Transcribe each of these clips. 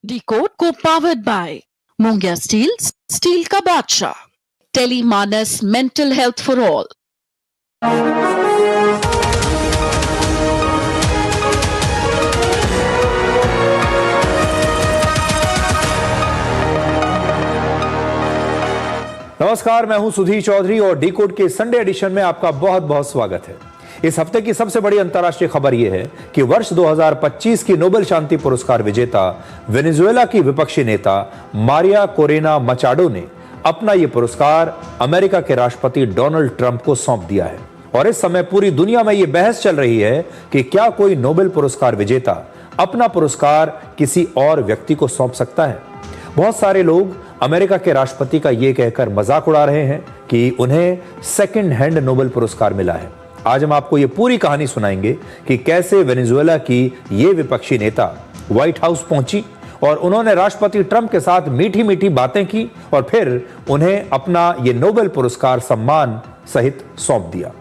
Decode को powered by Mungiya steel, steel का बादशाह। Tele MANAS mental health for all. नमस्कार, मैं हूं सुधीर चौधरी और डिकोड के संडे एडिशन में आपका बहुत बहुत स्वागत है। इस हफ्ते की सबसे बड़ी अंतर्राष्ट्रीय खबर यह है कि वर्ष 2025 की नोबेल शांति पुरस्कार विजेता वेनेजुएला की विपक्षी नेता मारिया कोरेना मचाडो ने अपना यह पुरस्कार अमेरिका के राष्ट्रपति डोनाल्ड ट्रंप को सौंप दिया है। और इस समय पूरी दुनिया में यह बहस चल रही है कि क्या कोई नोबेल पुरस्कार विजेता अपना पुरस्कार किसी और व्यक्ति को सौंप सकता है। बहुत सारे लोग अमेरिका के राष्ट्रपति का यह कहकर मजाक उड़ा रहे हैं कि उन्हें सेकंड हैंड नोबेल पुरस्कार मिला है। आज हम आपको यह पूरी कहानी सुनाएंगे कि कैसे वेनेजुएला की यह विपक्षी नेता व्हाइट हाउस पहुंची और उन्होंने राष्ट्रपति ट्रंप के साथ मीठी मीठी बातें की और फिर उन्हें अपना यह नोबेल पुरस्कार सम्मान सहित सौंप दिया।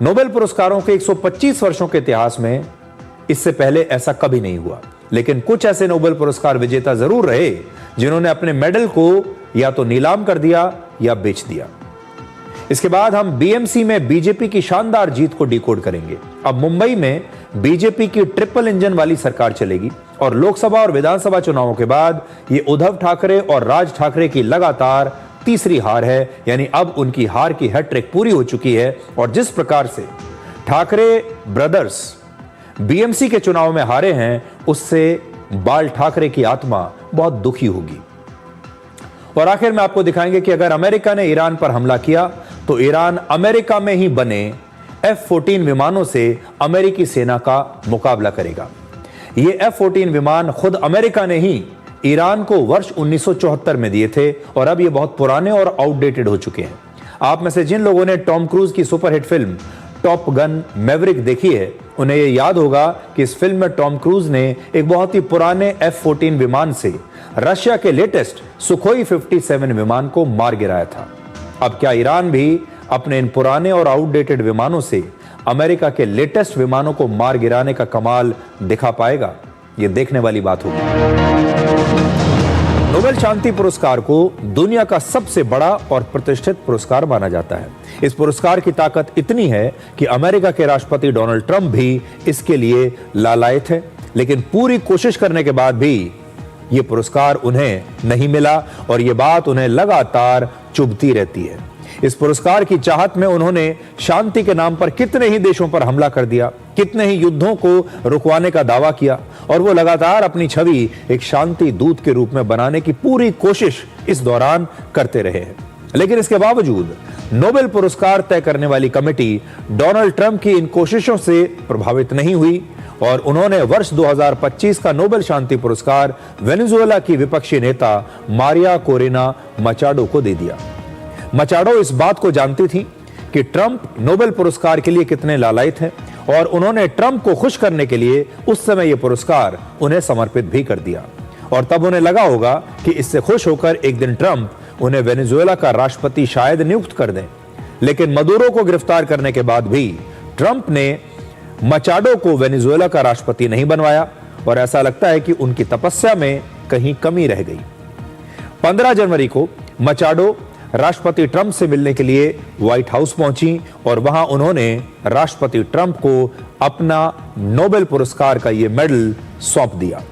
नोबेल पुरस्कारों के 125 वर्षों के इतिहास में इससे पहले ऐसा कभी नहीं हुआ, लेकिन कुछ ऐसे नोबेल पुरस्कार विजेता जरूर रहे जिन्होंने अपने मेडल को या तो नीलाम कर दिया या बेच दिया। इसके बाद हम बीएमसी में बीजेपी की शानदार जीत को डिकोड करेंगे। अब मुंबई में बीजेपी की ट्रिपल इंजन वाली सरकार चलेगी और लोकसभा और विधानसभा चुनावों के बाद ये उद्धव ठाकरे और राज ठाकरे की लगातार तीसरी हार है, यानी अब उनकी हार की हैट्रिक पूरी हो चुकी है। और जिस प्रकार से ठाकरे ब्रदर्स बीएमसी के चुनाव में हारे हैं, उससे बाल ठाकरे की आत्मा बहुत दुखी होगी। और आखिर में आपको दिखाएंगे कि अगर अमेरिका ने ईरान पर हमला किया तो ईरान अमेरिका में ही बने F-14 विमानों से अमेरिकी सेना का मुकाबला करेगा। ये F-14 विमान खुद अमेरिका ने ही ईरान को वर्ष 1974 में दिए थे और अब ये बहुत पुराने और आउटडेटेड हो चुके हैं। आप में से जिन लोगों ने टॉम क्रूज की superhit film top gun Maverick देखी है, उन्हें यह याद होगा कि इस फिल्म में टॉम क्रूज ने एक बहुत ही पुराने F-14 विमान से रशिया के लेटेस्ट सुखोई 57 विमान को मार गिराया था। अब क्या ईरान भी अपने इन पुराने और आउटडेटेड विमानों से अमेरिका के लेटेस्ट विमानों को मार गिराने का कमाल दिखा पाएगा? यह देखने वाली बात होगी। नोबेल शांति पुरस्कार को दुनिया का सबसे बड़ा और प्रतिष्ठित पुरस्कार माना जाता है। इस पुरस्कार की ताकत इतनी है कि अमेरिका के राष्ट्रपति डोनाल्ड ट्रंप भी इसके लिए लालायित है, लेकिन पूरी कोशिश करने के बाद भी यह पुरस्कार उन्हें नहीं मिला और यह बात उन्हें लगातार चुभती रहती है। इस पुरस्कार की चाहत में उन्होंने शांति के नाम पर कितने ही देशों पर हमला कर दिया, कितने ही युद्धों को रुकवाने का दावा किया और वो लगातार अपनी छवि एक शांति दूत के रूप में बनाने की पूरी कोशिश इस दौरान करते रहे हैं। लेकिन इसके बावजूद नोबेल पुरस्कार तय करने वाली कमेटी डोनाल्ड ट्रंप की इन कोशिशों से प्रभावित नहीं हुई और उन्होंने वर्ष 2025 का नोबेल शांति पुरस्कार वेनेजुएला की विपक्षी नेता मारिया कोरेना मचाडो को दे दिया। मचाडो इस बात को जानती थी कि ट्रंप नोबेल पुरस्कार के लिए कितने लालायित हैं और उन्होंने ट्रंप को खुश करने के लिए उस समय यह पुरस्कार उन्हें समर्पित भी कर दिया। और तब उन्हें लगा होगा कि इससे खुश होकर एक दिन ट्रंप उन्हें वेनेजुएला का राष्ट्रपति शायद नियुक्त कर दें। लेकिन मदुरो को गिरफ्तार करने के बाद भी ट्रंप ने मचाडो को वेनेजुएला का राष्ट्रपति नहीं बनवाया और ऐसा लगता है कि उनकी तपस्या में कहीं कमी रह गई। 15 जनवरी को मचाडो राष्ट्रपति ट्रंप से मिलने के लिए व्हाइट हाउस पहुंची और वहां उन्होंने राष्ट्रपति ट्रंप को अपना नोबेल पुरस्कार का यह मेडल सौंप दिया।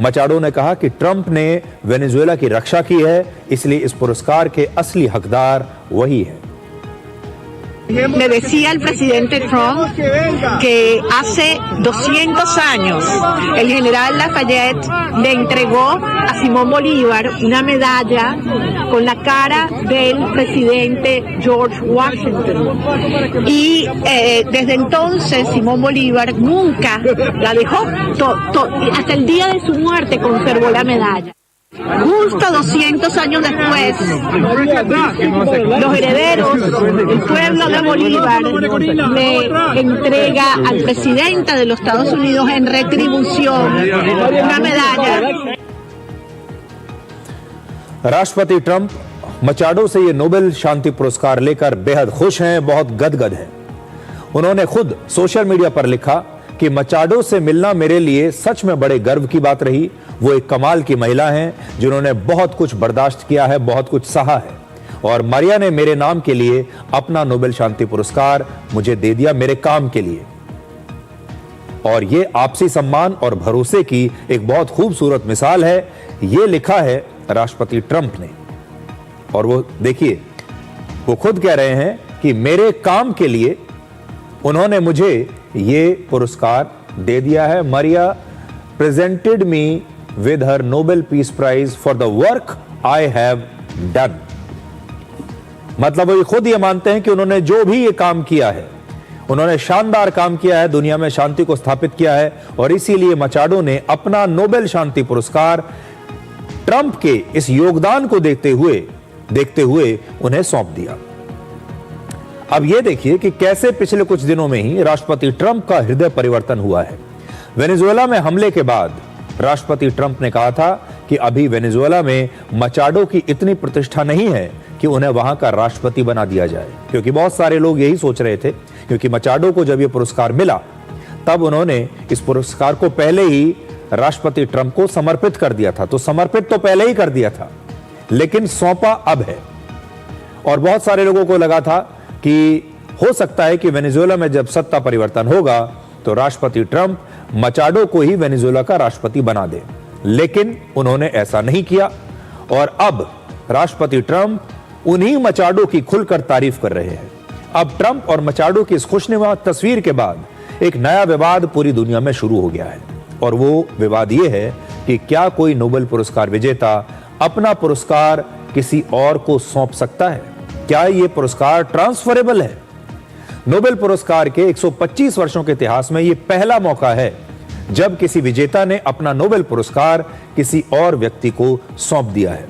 मचाडो ने कहा कि ट्रंप ने वेनेजुएला की रक्षा की है, इसलिए इस पुरस्कार के असली हकदार वही है। Le decía al presidente Trump que hace 200 años el general Lafayette le entregó a Simón Bolívar una medalla con la cara del presidente George Washington. Y desde entonces Simón Bolívar nunca la dejó, hasta el día de su muerte conservó la medalla. Justo 200 años después, los herederos, el pueblo de Bolívar, le entrega al presidente de los Estados Unidos en retribución una medalla. राष्ट्रपति Trump Machado से ये Nobel शांति पुरस्कार लेकर बेहद खुश हैं, बहुत गदगद हैं। उन्होंने खुद सोशल मीडिया पर लिखा कि मचाडो से मिलना मेरे लिए सच में बड़े गर्व की बात रही। वो एक कमाल की महिला हैं जिन्होंने बहुत कुछ बर्दाश्त किया है, बहुत कुछ सहा है, और मारिया ने मेरे नाम के लिए अपना नोबेल शांति पुरस्कार मुझे दे दिया, मेरे काम के लिए। और ये आपसी सम्मान और भरोसे की एक बहुत खूबसूरत मिसाल है। ये लिखा है राष्ट्रपति ट्रंप ने, और वो देखिए, वो खुद कह रहे हैं कि मेरे काम के लिए उन्होंने मुझे ये पुरस्कार दे दिया है। Maria presented me with her Nobel peace prize for the work I have done. मतलब वो खुद ये मानते हैं कि उन्होंने जो भी ये काम किया है, उन्होंने शानदार काम किया है, दुनिया में शांति को स्थापित किया है, और इसीलिए मचाडो ने अपना नोबेल शांति पुरस्कार ट्रंप के इस योगदान को देखते हुए उन्हें सौंप दिया। अब यह देखिए कि कैसे पिछले कुछ दिनों में ही राष्ट्रपति ट्रंप का हृदय परिवर्तन हुआ है। वेनेजुएला में हमले के बाद राष्ट्रपति ट्रंप ने कहा था कि अभी वेनेजुएला में मचाडो की इतनी प्रतिष्ठा नहीं है कि उन्हें वहां का राष्ट्रपति बना दिया जाए, क्योंकि बहुत सारे लोग यही सोच रहे थे, क्योंकि मचाडो को जब यह पुरस्कार मिला तब उन्होंने इस पुरस्कार को पहले ही राष्ट्रपति ट्रंप को समर्पित कर दिया था। तो समर्पित तो पहले ही कर दिया था, लेकिन सौंपा अब है। और बहुत सारे लोगों को लगा था कि हो सकता है कि वेनेजुएला में जब सत्ता परिवर्तन होगा तो राष्ट्रपति ट्रंप मचाडो को ही वेनेजुएला का राष्ट्रपति बना दे, लेकिन उन्होंने ऐसा नहीं किया। और अब राष्ट्रपति ट्रंप उन्हीं मचाडो की खुलकर तारीफ कर रहे हैं। अब ट्रंप और मचाडो की इस खुशनुमा तस्वीर के बाद एक नया विवाद पूरी दुनिया में शुरू हो गया है, और वो विवाद ये है कि क्या कोई नोबेल पुरस्कार विजेता अपना पुरस्कार किसी और को सौंप सकता है? क्या ये पुरस्कार ट्रांसफरेबल है? नोबेल पुरस्कार के 125 वर्षों के इतिहास में यह पहला मौका है जब किसी विजेता ने अपना नोबेल पुरस्कार किसी और व्यक्ति को सौंप दिया है।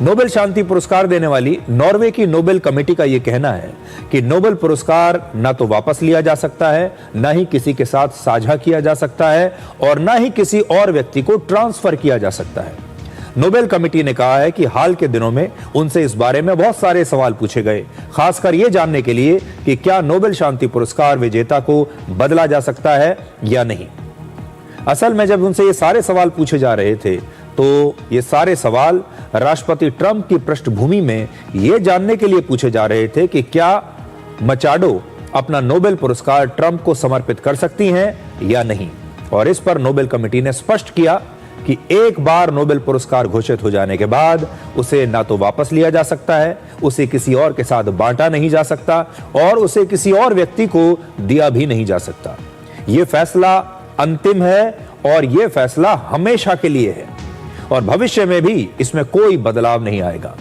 नोबेल शांति पुरस्कार देने वाली नॉर्वे की नोबेल कमेटी का यह कहना है कि नोबेल पुरस्कार ना तो वापस लिया जा सकता है, ना ही किसी के साथ साझा किया जा सकता है, और ना ही किसी और व्यक्ति को ट्रांसफर किया जा सकता है। नोबेल कमेटी ने कहा है कि हाल के दिनों में उनसे इस बारे में बहुत सारे सवाल पूछे गए, खासकर यह जानने के लिए कि क्या नोबेल शांति पुरस्कार विजेता को बदला जा सकता है या नहीं। असल में जब उनसे ये सारे सवाल पूछे जा रहे थे तो ये सारे सवाल राष्ट्रपति ट्रंप की पृष्ठभूमि में ये जानने के लिए पूछे जा रहे थे कि क्या मचाडो अपना नोबेल पुरस्कार ट्रंप को समर्पित कर सकती हैं या नहीं। और इस पर नोबेल कमेटी ने स्पष्ट किया कि एक बार नोबेल पुरस्कार घोषित हो जाने के बाद उसे ना तो वापस लिया जा सकता है, उसे किसी और के साथ बांटा नहीं जा सकता, और उसे किसी और व्यक्ति को दिया भी नहीं जा सकता। यह फैसला अंतिम है और यह फैसला हमेशा के लिए है, और भविष्य में भी इसमें कोई बदलाव नहीं आएगा।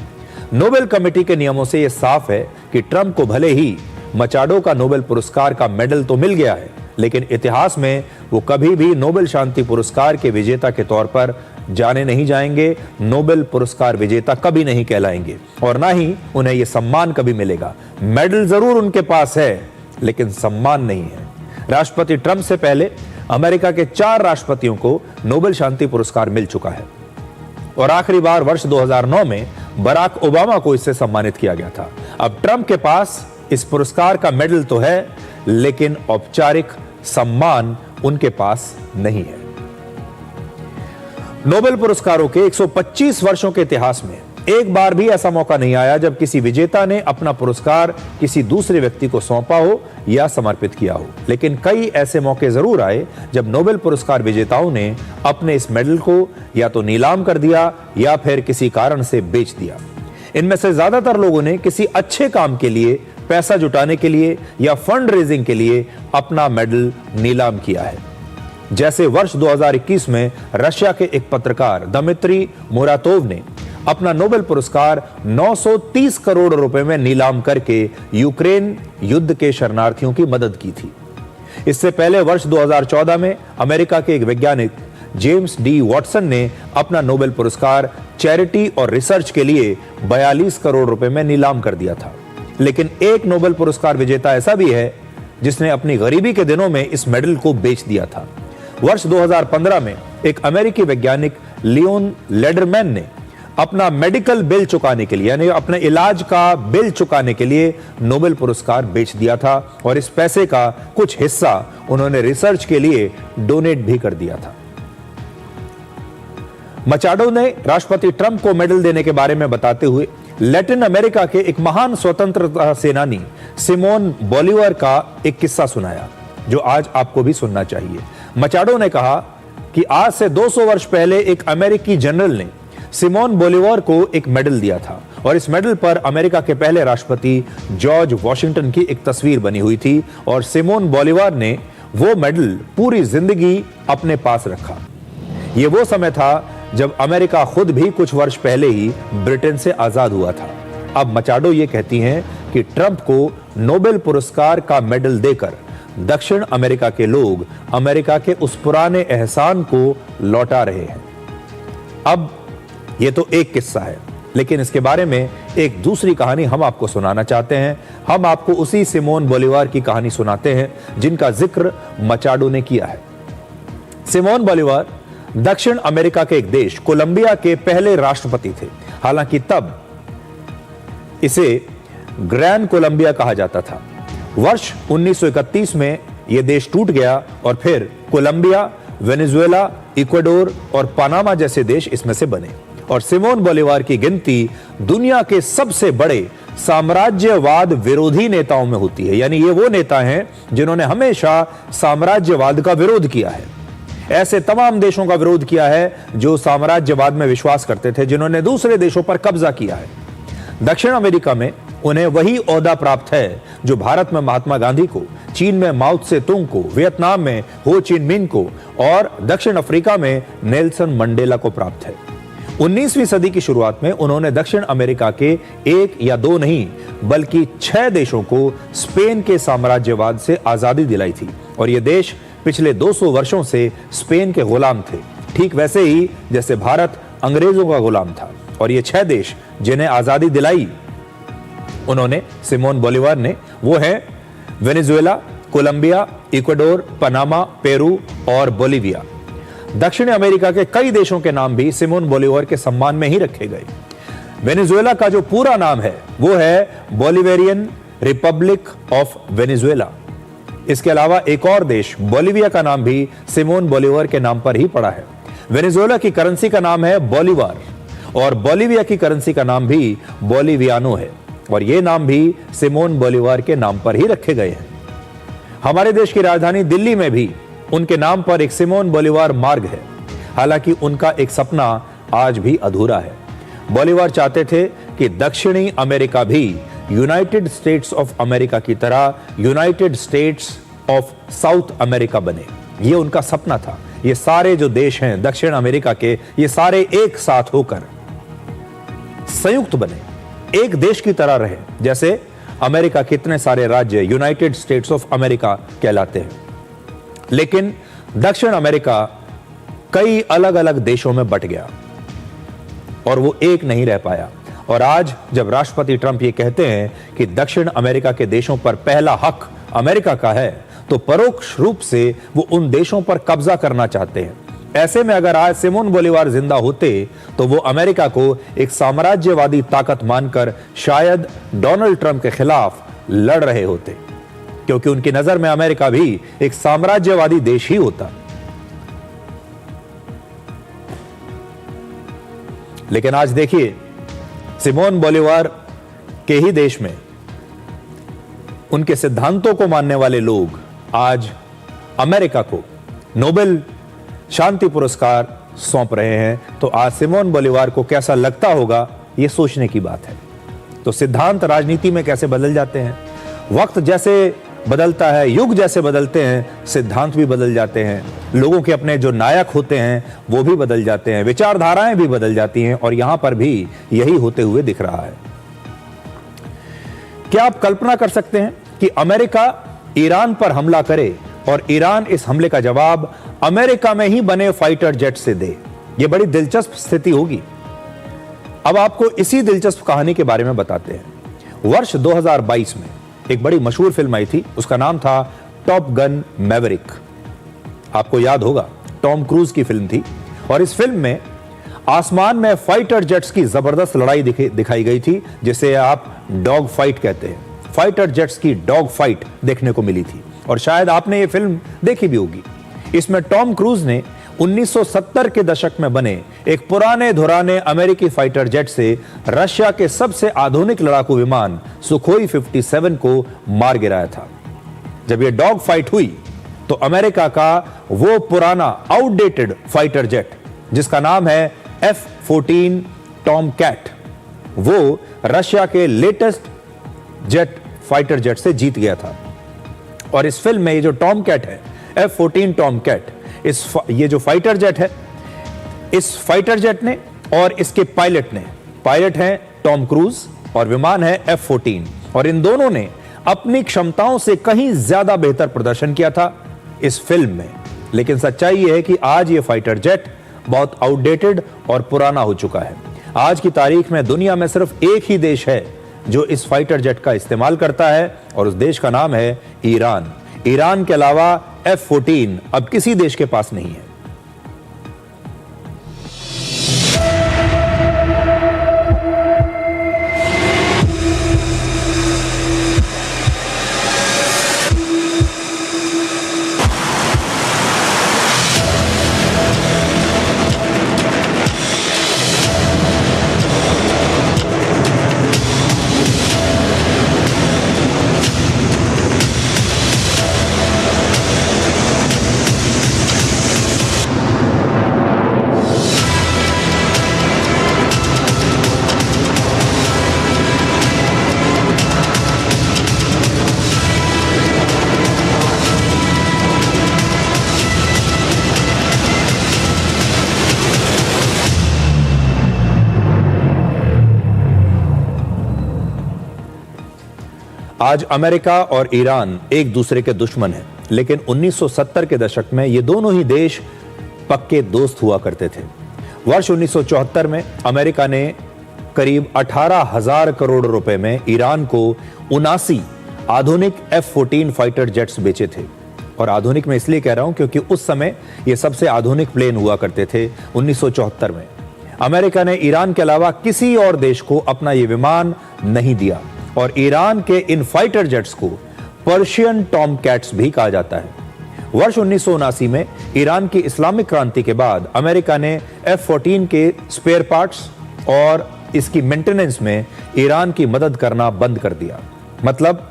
नोबेल कमेटी के नियमों से यह साफ है कि ट्रंप को भले ही मचाडो का नोबेल पुरस्कार का मेडल तो मिल गया है, लेकिन इतिहास में वो कभी भी नोबेल शांति पुरस्कार के विजेता के तौर पर जाने नहीं जाएंगे। नोबेल पुरस्कार विजेता कभी नहीं कहलाएंगे, और ना ही उन्हें यह सम्मान कभी मिलेगा। मेडल जरूर उनके पास है, लेकिन सम्मान नहीं है। राष्ट्रपति ट्रंप से पहले अमेरिका के 4 राष्ट्रपतियों को नोबेल शांति पुरस्कार मिल चुका है, और आखिरी बार वर्ष 2009 में बराक ओबामा को इससे सम्मानित किया गया था। अब ट्रंप के पास इस पुरस्कार का मेडल तो है, लेकिन औपचारिक सम्मान उनके पास नहीं है। नोबेल पुरस्कारों के 125 वर्षों के इतिहास में एक बार भी ऐसा मौका नहीं आया जब किसी विजेता ने अपना पुरस्कार किसी दूसरे व्यक्ति को सौंपा हो या समर्पित किया हो। लेकिन कई ऐसे मौके जरूर आए जब नोबेल पुरस्कार विजेताओं ने अपने इस मेडल को या तो नीलाम कर दिया या फिर किसी कारण से बेच दिया। इनमें से ज्यादातर लोगों ने किसी अच्छे काम के लिए, पैसा जुटाने के लिए या फंड रेजिंग के लिए अपना मेडल नीलाम किया है। जैसे वर्ष 2021 में रशिया के एक पत्रकार दमित्री मुरातोव ने अपना नोबेल पुरस्कार 930 करोड़ रुपए में नीलाम करके यूक्रेन युद्ध के शरणार्थियों की मदद की थी। इससे पहले वर्ष 2014 में अमेरिका के एक वैज्ञानिक जेम्स डी वॉटसन ने अपना नोबेल पुरस्कार चैरिटी और रिसर्च के लिए 42 करोड़ रुपए में नीलाम कर दिया था। लेकिन एक नोबेल पुरस्कार विजेता ऐसा भी है जिसने अपनी गरीबी के दिनों में इस मेडल को बेच दिया था। वर्ष 2015 में एक अमेरिकी वैज्ञानिक लियोन लेडरमैन ने अपना मेडिकल बिल चुकाने के लिए, यानी अपने इलाज का बिल चुकाने के लिए नोबेल पुरस्कार बेच दिया था और इस पैसे का कुछ हिस्सा उन्होंने रिसर्च के लिए डोनेट भी कर दिया था। मचाडो ने राष्ट्रपति ट्रंप को मेडल देने के बारे में बताते हुए लैटिन अमेरिका के एक महान स्वतंत्रता सेनानी सिमोन बोलिवर का एक किस्सा सुनाया, जो आज आपको भी सुनना चाहिए। मचाडो ने कहा कि आज से 200 वर्ष पहले एक अमेरिकी जनरल ने सिमोन बोलिवर को एक मेडल दिया था और इस मेडल पर अमेरिका के पहले राष्ट्रपति जॉर्ज वॉशिंगटन की एक तस्वीर बनी हुई थी और सिमोन बोलिवर ने वो मेडल पूरी जिंदगी अपने पास रखा। ये वो समय था जब अमेरिका खुद भी कुछ वर्ष पहले ही ब्रिटेन से आजाद हुआ था। अब मचाडो ये कहती हैं कि ट्रंप को नोबेल पुरस्कार का मेडल देकर दक्षिण अमेरिका के लोग अमेरिका के उस पुराने एहसान को लौटा रहे हैं। अब ये तो एक किस्सा है, लेकिन इसके बारे में एक दूसरी कहानी हम आपको सुनाना चाहते हैं। हम आपको उसी सिमोन बोलिवर की कहानी सुनाते हैं जिनका जिक्र मचाडो ने किया है। सिमोन बोलिवर दक्षिण अमेरिका के एक देश कोलंबिया के पहले राष्ट्रपति थे। हालांकि तब इसे ग्रैंड कोलंबिया कहा जाता था। वर्ष 1931 में यह देश टूट गया और फिर कोलंबिया, वेनेजुएला, इक्वाडोर और पनामा जैसे देश इसमें से बने और सिमोन बोलिवर की गिनती दुनिया के सबसे बड़े साम्राज्यवाद विरोधी नेताओं में होती है। यानी ये वो नेता हैं जिन्होंने हमेशा साम्राज्यवाद का विरोध किया है। ऐसे तमाम देशों का विरोध किया है जो साम्राज्यवाद में विश्वास करते थे, जिन्होंने दूसरे देशों पर कब्जा किया है। दक्षिण अमेरिका में उन्हें वही ओहदा प्राप्त है जो भारत में महात्मा गांधी को, चीन में माओ त्से तुंग को, वियतनाम में हो चिन मिन को और दक्षिण अफ्रीका में नेल्सन मंडेला को प्राप्त है। 19वीं सदी की शुरुआत में उन्होंने दक्षिण अमेरिका के एक या दो नहीं बल्कि 6 देशों को स्पेन के साम्राज्यवाद से आजादी दिलाई थी और ये देश पिछले 200 वर्षों से स्पेन के गुलाम थे, ठीक वैसे ही जैसे भारत अंग्रेजों का गुलाम था। और ये 6 देश जिन्हें आजादी दिलाई उन्होंने, सिमोन बोलिवर ने, वो हैं Venezuela, Colombia, Ecuador, Panama, Peru और बोलिविया। दक्षिण अमेरिका के कई देशों के नाम भी सिमोन बोलिवर के सम्मान में ही रखे गए। वेनेजुएला का जो पूरा नाम है वो है बोलिवेरियन रिपब्लिक ऑफ वेनेजुएला। इसके अलावा एक और देश बोलिविया का नाम भी सिमोन बोलिवर के नाम पर ही पड़ा है। वेनेजुएला की करेंसी का नाम है बोलिवार और बोलिविया की करेंसी का नाम भी बोलिवियानो है और ये नाम भी सिमोन बोलिवर के नाम पर ही रखे गए हैं। हमारे देश की राजधानी दिल्ली में भी उनके नाम पर एक सिमोन बोलिवर मार्ग है। हालांकि उनका एक सपना आज भी अधूरा है। बोलिवर चाहते थे कि दक्षिणी अमेरिका भी यूनाइटेड स्टेट्स ऑफ अमेरिका की तरह United states of south America बने। यह उनका सपना था। ये सारे जो देश हैं दक्षिण अमेरिका के, ये सारे एक साथ होकर संयुक्त बने, एक देश की तरह रहे, जैसे अमेरिका के इतने सारे राज्य यूनाइटेड स्टेट्स ऑफ अमेरिका कहलाते हैं। लेकिन दक्षिण अमेरिका कई अलग अलग देशों में बंट गया और वो एक नहीं रह पाया। और आज जब राष्ट्रपति ट्रंप ये कहते हैं कि दक्षिण अमेरिका के देशों पर पहला हक अमेरिका का है, तो परोक्ष रूप से वो उन देशों पर कब्जा करना चाहते हैं। ऐसे में अगर आज सिमोन बोलिवर जिंदा होते तो वो अमेरिका को एक साम्राज्यवादी ताकत मानकर शायद डोनाल्ड ट्रंप के खिलाफ लड़ रहे होते, क्योंकि उनकी नजर में अमेरिका भी एक साम्राज्यवादी देश ही होता। लेकिन आज देखिए, सिमोन बोलिवर के ही देश में उनके सिद्धांतों को मानने वाले लोग आज अमेरिका को नोबेल शांति पुरस्कार सौंप रहे हैं। तो आज सिमोन बोलिवर को कैसा लगता होगा, यह सोचने की बात है। तो सिद्धांत राजनीति में कैसे बदल जाते हैं। वक्त जैसे बदलता है, युग जैसे बदलते हैं, सिद्धांत भी बदल जाते हैं। लोगों के अपने जो नायक होते हैं वो भी बदल जाते हैं, विचारधाराएं भी बदल जाती हैं और यहां पर भी यही होते हुए दिख रहा है। क्या आप कल्पना कर सकते हैं कि अमेरिका ईरान पर हमला करे और ईरान इस हमले का जवाब अमेरिका में ही बने फाइटर जेट से दे? यह बड़ी दिलचस्प स्थिति होगी। अब आपको इसी दिलचस्प कहानी के बारे में बताते हैं। वर्ष 2022 में एक बड़ी मशहूर फिल्म आई थी, उसका नाम था टॉप गन मैवरिक। आपको याद होगा, टॉम क्रूज की फिल्म थी और इस फिल्म में आसमान में फाइटर जेट्स की जबरदस्त लड़ाई दिखाई गई थी, जिसे आप डॉग फाइट कहते हैं। फाइटर जेट्स की डॉग फाइट देखने को मिली थी और शायद आपने ये फिल्म देखी भी होगी। इसमें टॉम क्रूज ने 1970 के दशक में बने एक पुराने धुराने अमेरिकी फाइटर जेट से रशिया के सबसे आधुनिक लड़ाकू विमान सुखोई 57 को मार गिराया था। जब यह डॉग फाइट हुई तो अमेरिका का वो पुराना आउटडेटेड फाइटर जेट जिसका नाम है F-14 टॉम कैट, वो रशिया के लेटेस्ट जेट फाइटर जेट से जीत गया था। और इस फिल्म में ये जो टॉम कैट है, F-14 टॉम कैट, ये जो फाइटर जेट है, इस फाइटर जेट ने और इसके पायलट हैं टॉम क्रूज और विमान है F-14, और इन दोनों ने अपनी क्षमताओं से कहीं ज्यादा बेहतर प्रदर्शन किया था इस फिल्म में। लेकिन सच्चाई यह है कि आज ये फाइटर जेट बहुत आउटडेटेड और पुराना हो चुका है। आज की तारीख में दुनिया में सिर्फ एक ही देश है जो इस फाइटर जेट का इस्तेमाल करता है और उस देश का नाम है ईरान। ईरान के अलावा F-14 अब किसी देश के पास नहीं है। आज अमेरिका और ईरान एक दूसरे के दुश्मन हैं, लेकिन 1970 के दशक में ये दोनों ही देश पक्के दोस्त हुआ करते थे। वर्ष 1974 में अमेरिका ने करीब 18,000 करोड़ रुपए में ईरान को 79 आधुनिक F-14 फाइटर जेट्स बेचे थे। और आधुनिक में इसलिए कह रहा हूं क्योंकि उस समय ये सबसे आधुनिक प्लेन हुआ करते थे 1974 में। अमेरिका ने ईरान के अलावा किसी और देश को अपना ये विमान नहीं दिया और ईरान के इन फाइटर जेट्स को पर्शियन टॉम कैट्स भी कहा जाता है। वर्ष 1979 में ईरान की इस्लामिक क्रांति के बाद अमेरिका ने F-14 के स्पेयर पार्ट्स और इसकी मेंटेनेंस में ईरान की मदद करना बंद कर दिया। मतलब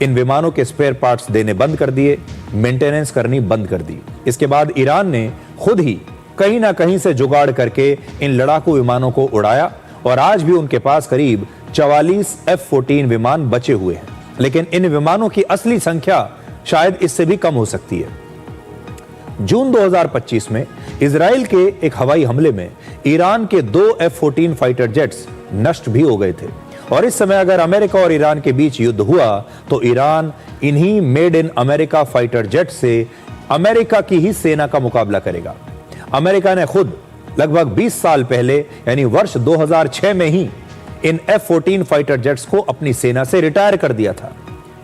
इन विमानों के स्पेयर पार्ट्स देने बंद कर दिए, मेंटेनेंस करनी बंद कर दी। इसके बाद ईरान ने खुद ही कहीं ना कहीं से जुगाड़ करके इन लड़ाकू विमानों को उड़ाया और आज भी उनके पास करीब 44 F-14 विमान बचे हुए हैं। लेकिन इन विमानों की असली संख्या शायद इससे भी कम हो सकती है। जून 2025 में इजराइल के एक हवाई हमले में ईरान के 2 F-14 फाइटर जेट्स नष्ट भी हो गए थे। और इस समय अगर अमेरिका और ईरान के बीच युद्ध हुआ तो ईरान इन्हीं made in America fighter jet से अमेरिका की ही सेना का मुकाबला करेगा। अमेरिका ने खुद लगभग 20 साल पहले यानी वर्ष 2006 में ही इन F-14 फाइटर जेट्स को अपनी सेना से रिटायर कर दिया था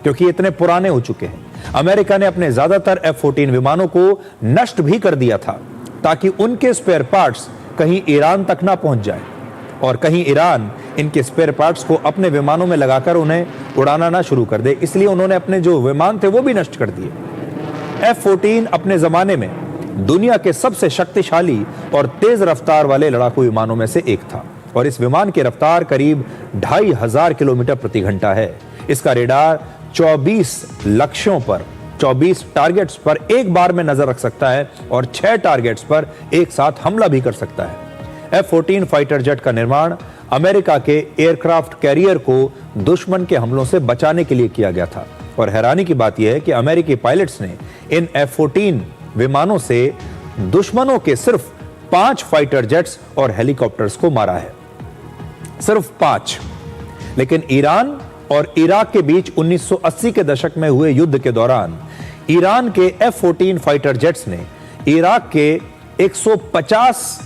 क्योंकि इतने पुराने हो चुके हैं। अमेरिका ने अपने ज्यादातर F-14 विमानों को नष्ट भी कर दिया था ताकि उनके स्पेयर पार्ट्स कहीं ईरान तक ना पहुंच जाए और कहीं ईरान इनके स्पेयर पार्ट्स को अपने विमानों में लगाकर उन्हें उड़ाना ना शुरू कर दे। इसलिए उन्होंने अपने जो विमान थे वो भी नष्ट कर दिए। F-14 अपने जमाने में दुनिया के सबसे शक्तिशाली और तेज रफ्तार वाले लड़ाकू विमानों में से एक था और इस विमान की रफ्तार करीब 2500 किलोमीटर प्रति घंटा है। इसका रेडार 24 लक्ष्यों पर 24 टारगेट्स पर एक बार में नजर रख सकता है और 6 टारगेट्स पर एक साथ हमला भी कर सकता है। F-14 फाइटर जेट का निर्माण अमेरिका के एयरक्राफ्ट कैरियर को दुश्मन के हमलों से बचाने के लिए किया गया था और हैरानी की बात यह है कि अमेरिकी पायलट्स ने इन F-14 विमानों से दुश्मनों के सिर्फ 5 फाइटर जेट्स और हेलीकॉप्टर्स को मारा है, सिर्फ 5। लेकिन ईरान और इराक के बीच 1980 के दशक में हुए युद्ध के दौरान ईरान के F-14 फाइटर जेट्स ने इराक के 150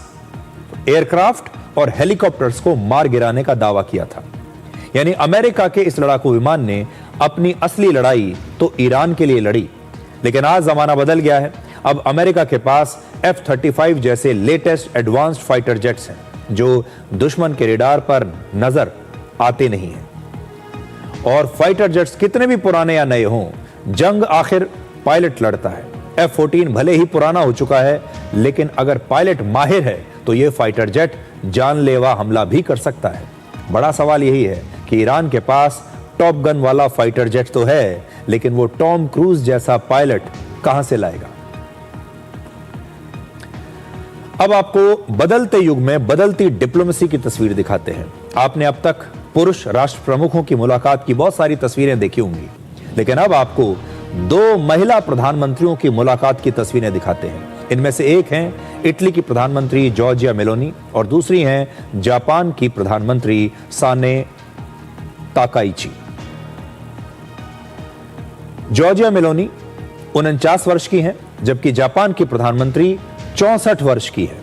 एयरक्राफ्ट और हेलीकॉप्टर्स को मार गिराने का दावा किया था। यानी अमेरिका के इस लड़ाकू विमान ने अपनी असली लड़ाई तो ईरान के लिए लड़ी। लेकिन आज जमाना बदल गया है। अब अमेरिका के पास F-35 जैसे लेटेस्ट एडवांस्ड फाइटर जेट्स हैं जो दुश्मन के रेडार पर नजर आते नहीं हैं। और फाइटर जेट्स कितने भी पुराने या नए हों, जंग आखिर पायलट लड़ता है। F-14 भले ही पुराना हो चुका है, लेकिन अगर पायलट माहिर है तो यह फाइटर जेट जानलेवा हमला भी कर सकता है। बड़ा सवाल यही है कि ईरान के पास टॉप गन वाला फाइटर जेट तो है, लेकिन वो टॉम क्रूज जैसा पायलट कहां से लाएगा। अब आपको बदलते युग में बदलती डिप्लोमेसी की तस्वीर दिखाते हैं। आपने अब तक पुरुष राष्ट्र प्रमुखों की मुलाकात की बहुत सारी तस्वीरें देखी होंगी, लेकिन अब आपको 2 महिला प्रधानमंत्रियों की मुलाकात की तस्वीरें दिखाते हैं। इनमें से एक हैं इटली की प्रधानमंत्री जॉर्जिया मेलोनी और दूसरी हैं जापान की प्रधानमंत्री साने ताकाइची। जॉर्जिया मेलोनी 49 वर्ष की हैं, जबकि जापान की प्रधानमंत्री 64 वर्ष की है।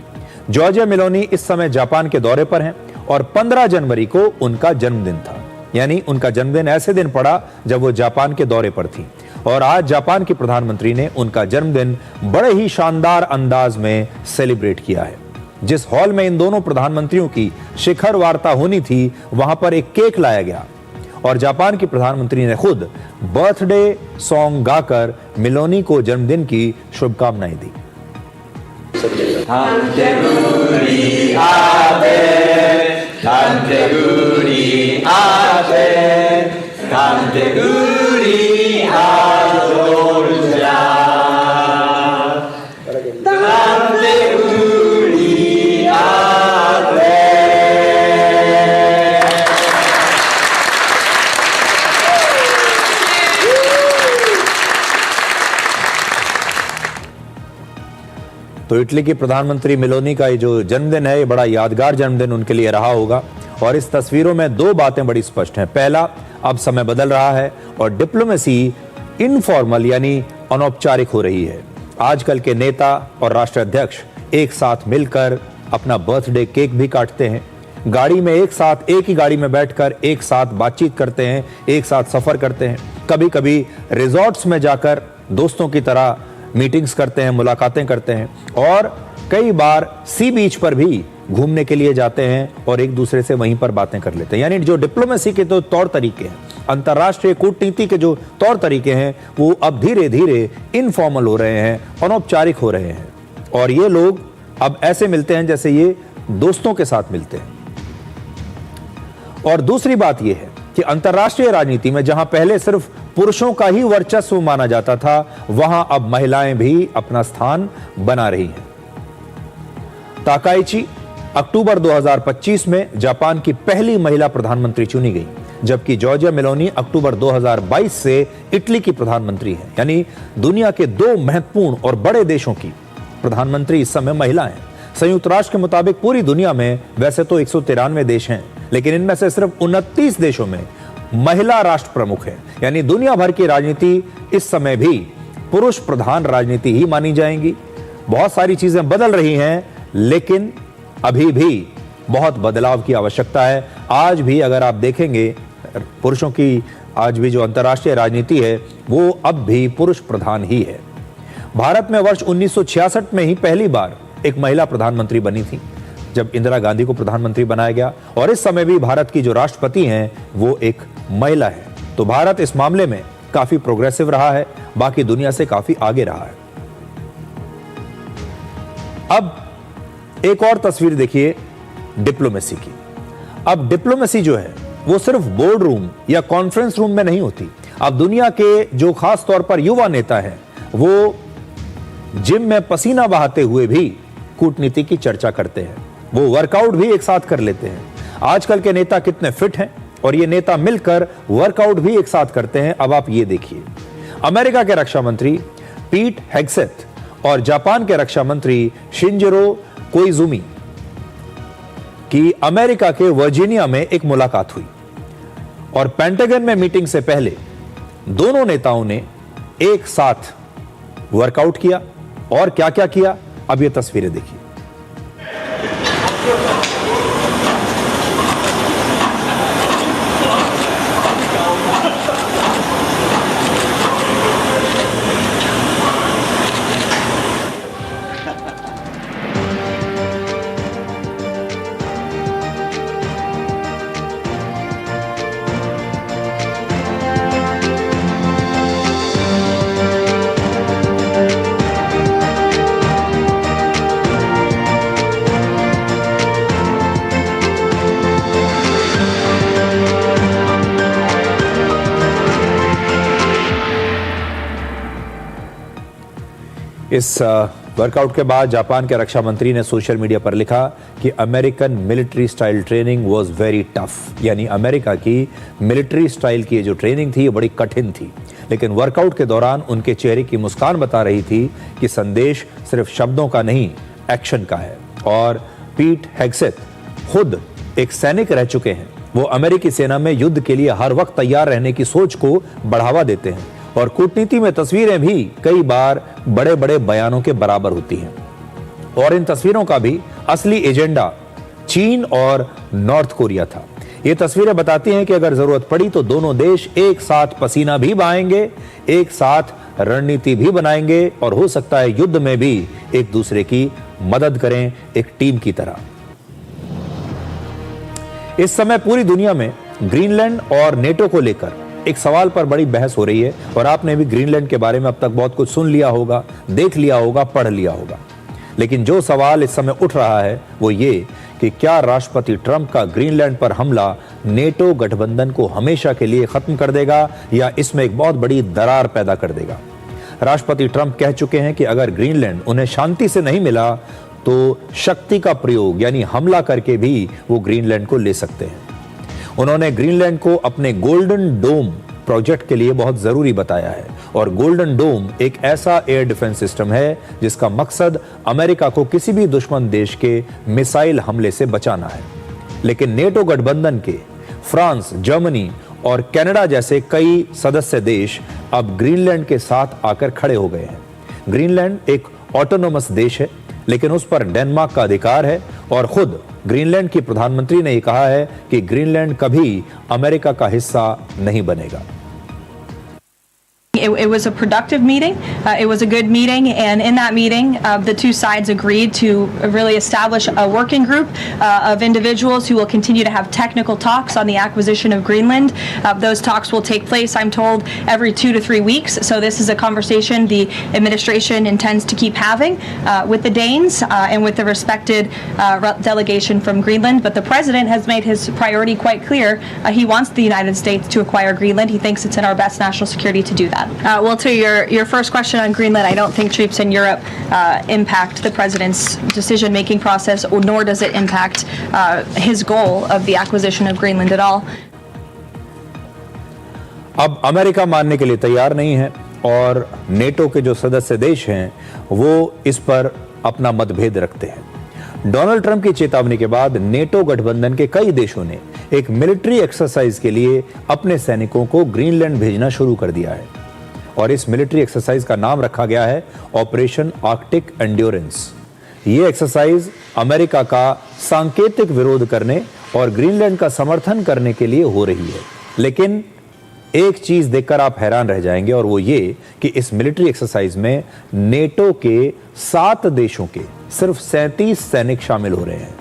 जॉर्जिया मेलोनी इस समय जापान के दौरे पर हैं और 15 जनवरी को उनका जन्मदिन था, यानी उनका जन्मदिन ऐसे दिन पड़ा जब वो जापान के दौरे पर थी। और आज जापान की प्रधानमंत्री ने उनका जन्मदिन बड़े ही शानदार अंदाज में सेलिब्रेट किया है। जिस हॉल में इन दोनों प्रधानमंत्रियों की शिखर वार्ता होनी थी, वहां पर एक केक लाया गया और जापान की प्रधानमंत्री ने खुद बर्थडे सॉन्ग गाकर मेलोनी को जन्मदिन की शुभकामनाएं दी। तो इटली की प्रधानमंत्री मेलोनी का ये जो जन्मदिन है, ये बड़ा यादगार जन्मदिन उनके लिए रहा होगा। और इस तस्वीरों में 2 बातें बड़ी स्पष्ट हैं। पहला, अब समय बदल रहा है और डिप्लोमेसी इनफॉर्मल यानी अनौपचारिक हो रही है। आजकल के नेता और राष्ट्राध्यक्ष एक साथ मिलकर अपना बर्थडे केक भी काटते हैं, गाड़ी में एक ही गाड़ी में बैठकर एक साथ बातचीत करते हैं, एक साथ सफर करते हैं, कभी कभी रिजॉर्ट्स में जाकर दोस्तों की तरह मीटिंग्स करते हैं, मुलाकातें करते हैं और कई बार सी बीच पर भी घूमने के लिए जाते हैं और एक दूसरे से वहीं पर बातें कर लेते हैं। यानी जो डिप्लोमेसी के तो तौर तरीके हैं, अंतर्राष्ट्रीय कूटनीति के जो तौर तरीके हैं, वो अब धीरे धीरे इनफॉर्मल हो रहे हैं, अनौपचारिक हो रहे हैं। और ये लोग अब ऐसे मिलते हैं जैसे ये दोस्तों के साथ मिलते हैं। और दूसरी बात यह है कि अंतर्राष्ट्रीय राजनीति में जहां पहले सिर्फ पुरुषों का ही वर्चस्व माना जाता था, वहां अब महिलाएं भी अपना स्थान बना रही हैं। ताकाइची अक्टूबर 2025 में जापान की पहली महिला प्रधानमंत्री चुनी गई, जबकि जॉर्जिया मेलोनी अक्टूबर 2022 से इटली की प्रधानमंत्री हैं। यानी दुनिया के 2 महत्वपूर्ण और बड़े देशों की प्रधानमंत्री इस समय महिला हैं। संयुक्त राष्ट्र के मुताबिक पूरी दुनिया में वैसे तो 193 देश हैं, लेकिन इनमें से सिर्फ 29 देशों में महिला राष्ट्र प्रमुख हैं। यानी दुनिया भर की राजनीति इस समय भी पुरुष प्रधान राजनीति ही मानी जाएगी। बहुत सारी चीजें बदल रही हैं, लेकिन अभी भी बहुत बदलाव की आवश्यकता है। आज भी अगर आप देखेंगे पुरुषों की आज भी जो अंतर्राष्ट्रीय राजनीति है, वो अब भी पुरुष प्रधान ही है। भारत में वर्ष 1966 में ही पहली बार एक महिला प्रधानमंत्री बनी थी, जब इंदिरा गांधी को प्रधानमंत्री बनाया गया, और इस समय भी भारत की जो राष्ट्रपति हैं वो एक महिला है। तो भारत इस मामले में काफी प्रोग्रेसिव रहा है, बाकी दुनिया से काफी आगे रहा है। अब एक और तस्वीर देखिए डिप्लोमेसी की। अब डिप्लोमेसी जो है वो सिर्फ बोर्ड रूम या कॉन्फ्रेंस रूम में नहीं होती। अब दुनिया के जो खास तौर पर युवा नेता हैं, वो जिम में पसीना बहाते हुए भी कूटनीति की चर्चा करते हैं, वो वर्कआउट भी एक साथ कर लेते हैं। आजकल के नेता कितने फिट हैं, और ये नेता मिलकर वर्कआउट भी एक साथ करते हैं। अब आप ये देखिए, अमेरिका के रक्षा मंत्री पीट हेग्सेथ और जापान के रक्षा मंत्री शिंजिरो कोइजुमी की अमेरिका के वर्जीनिया में एक मुलाकात हुई, और पेंटागन में मीटिंग से पहले दोनों नेताओं ने एक साथ वर्कआउट किया। और क्या क्या किया, अब ये तस्वीरें देखिए। इस वर्कआउट के बाद जापान के रक्षा मंत्री ने सोशल मीडिया पर लिखा कि American military style training was very tough, यानी अमेरिका की मिलिट्री स्टाइल की जो ट्रेनिंग थी ये बड़ी कठिन थी। लेकिन वर्कआउट के दौरान उनके चेहरे की मुस्कान बता रही थी कि संदेश सिर्फ शब्दों का नहीं, एक्शन का है। और पीट हेग्सेथ खुद एक सैनिक रह चुके हैं। वो अमेरिकी सेना में युद्ध के लिए हर वक्त तैयार रहने की सोच को बढ़ावा देते हैं और कूटनीति में तस्वीरें भी कई बार बड़े बड़े बयानों के बराबर होती हैं। और इन तस्वीरों का भी असली एजेंडा चीन और नॉर्थ कोरिया था। ये तस्वीरें बताती हैं कि अगर जरूरत पड़ी तो दोनों देश एक साथ पसीना भी बहाएंगे, एक साथ रणनीति भी बनाएंगे और हो सकता है युद्ध में भी एक दूसरे की मदद करें, एक टीम की तरह। इस समय पूरी दुनिया में ग्रीनलैंड और नेटो को लेकर एक सवाल पर बड़ी बहस हो रही है और आपने भी ग्रीनलैंड के बारे में अब तक बहुत कुछ सुन लिया होगा, देख लिया होगा, पढ़ लिया होगा। लेकिन जो सवाल इस समय उठ रहा है वो ये कि क्या राष्ट्रपति ट्रंप का ग्रीनलैंड पर हमला नेटो गठबंधन को हमेशा के लिए खत्म कर देगा या इसमें एक बहुत बड़ी दरार पैदा कर देगा। राष्ट्रपति ट्रंप कह चुके हैं कि अगर ग्रीनलैंड उन्हें शांति से नहीं मिला तो शक्ति का प्रयोग यानी हमला करके भी वो ग्रीनलैंड को ले सकते हैं। उन्होंने ग्रीनलैंड को अपने गोल्डन डोम प्रोजेक्ट के लिए बहुत जरूरी बताया है और गोल्डन डोम एक ऐसा एयर डिफेंस सिस्टम है जिसका मकसद अमेरिका को किसी भी दुश्मन देश के मिसाइल हमले से बचाना है। लेकिन नेटो गठबंधन के फ्रांस, जर्मनी और कनाडा जैसे कई सदस्य देश अब ग्रीनलैंड के साथ आकर खड़े हो गए हैं। ग्रीनलैंड एक ऑटोनोमस देश है लेकिन उस पर डेनमार्क का अधिकार है और खुद ग्रीनलैंड की प्रधानमंत्री ने यह कहा है कि ग्रीनलैंड कभी अमेरिका का हिस्सा नहीं बनेगा। It was a productive meeting. It was a good meeting, and in that meeting, the two sides agreed to really establish a working group of individuals who will continue to have technical talks on the acquisition of Greenland. Those talks will take place, I'm told, every 2 to 3 weeks. So this is a conversation the administration intends to keep having with the Danes and with the respected delegation from Greenland. But the president has made his priority quite clear. He wants the United States to acquire Greenland. He thinks it's in our best national security to do that. Well, to your first question on Greenland, I don't think troops in Europe impact the president's decision-making process, nor does it impact his goal of the acquisition of Greenland at all. अब America मानने के लिए तैयार नहीं है और NATO के जो सदस्य देश हैं वो इस पर अपना मतभेद रखते हैं। डोनाल्ड ट्रंप की चेतावनी के बाद नेटो गठबंधन के कई देशों ने एक मिलिट्री एक्सरसाइज के लिए अपने सैनिकों को ग्रीनलैंड भेजना शुरू कर दिया है और इस मिलिट्री एक्सरसाइज का नाम रखा गया है ऑपरेशन आर्कटिक एंड्योरेंस। ये एक्सरसाइज अमेरिका का सांकेतिक विरोध करने और ग्रीनलैंड का समर्थन करने के लिए हो रही है। लेकिन एक चीज देखकर आप हैरान रह जाएंगे और वो ये कि इस मिलिट्री एक्सरसाइज में नेटो के 7 देशों के सिर्फ 37 सैनिक शामिल हो रहे हैं।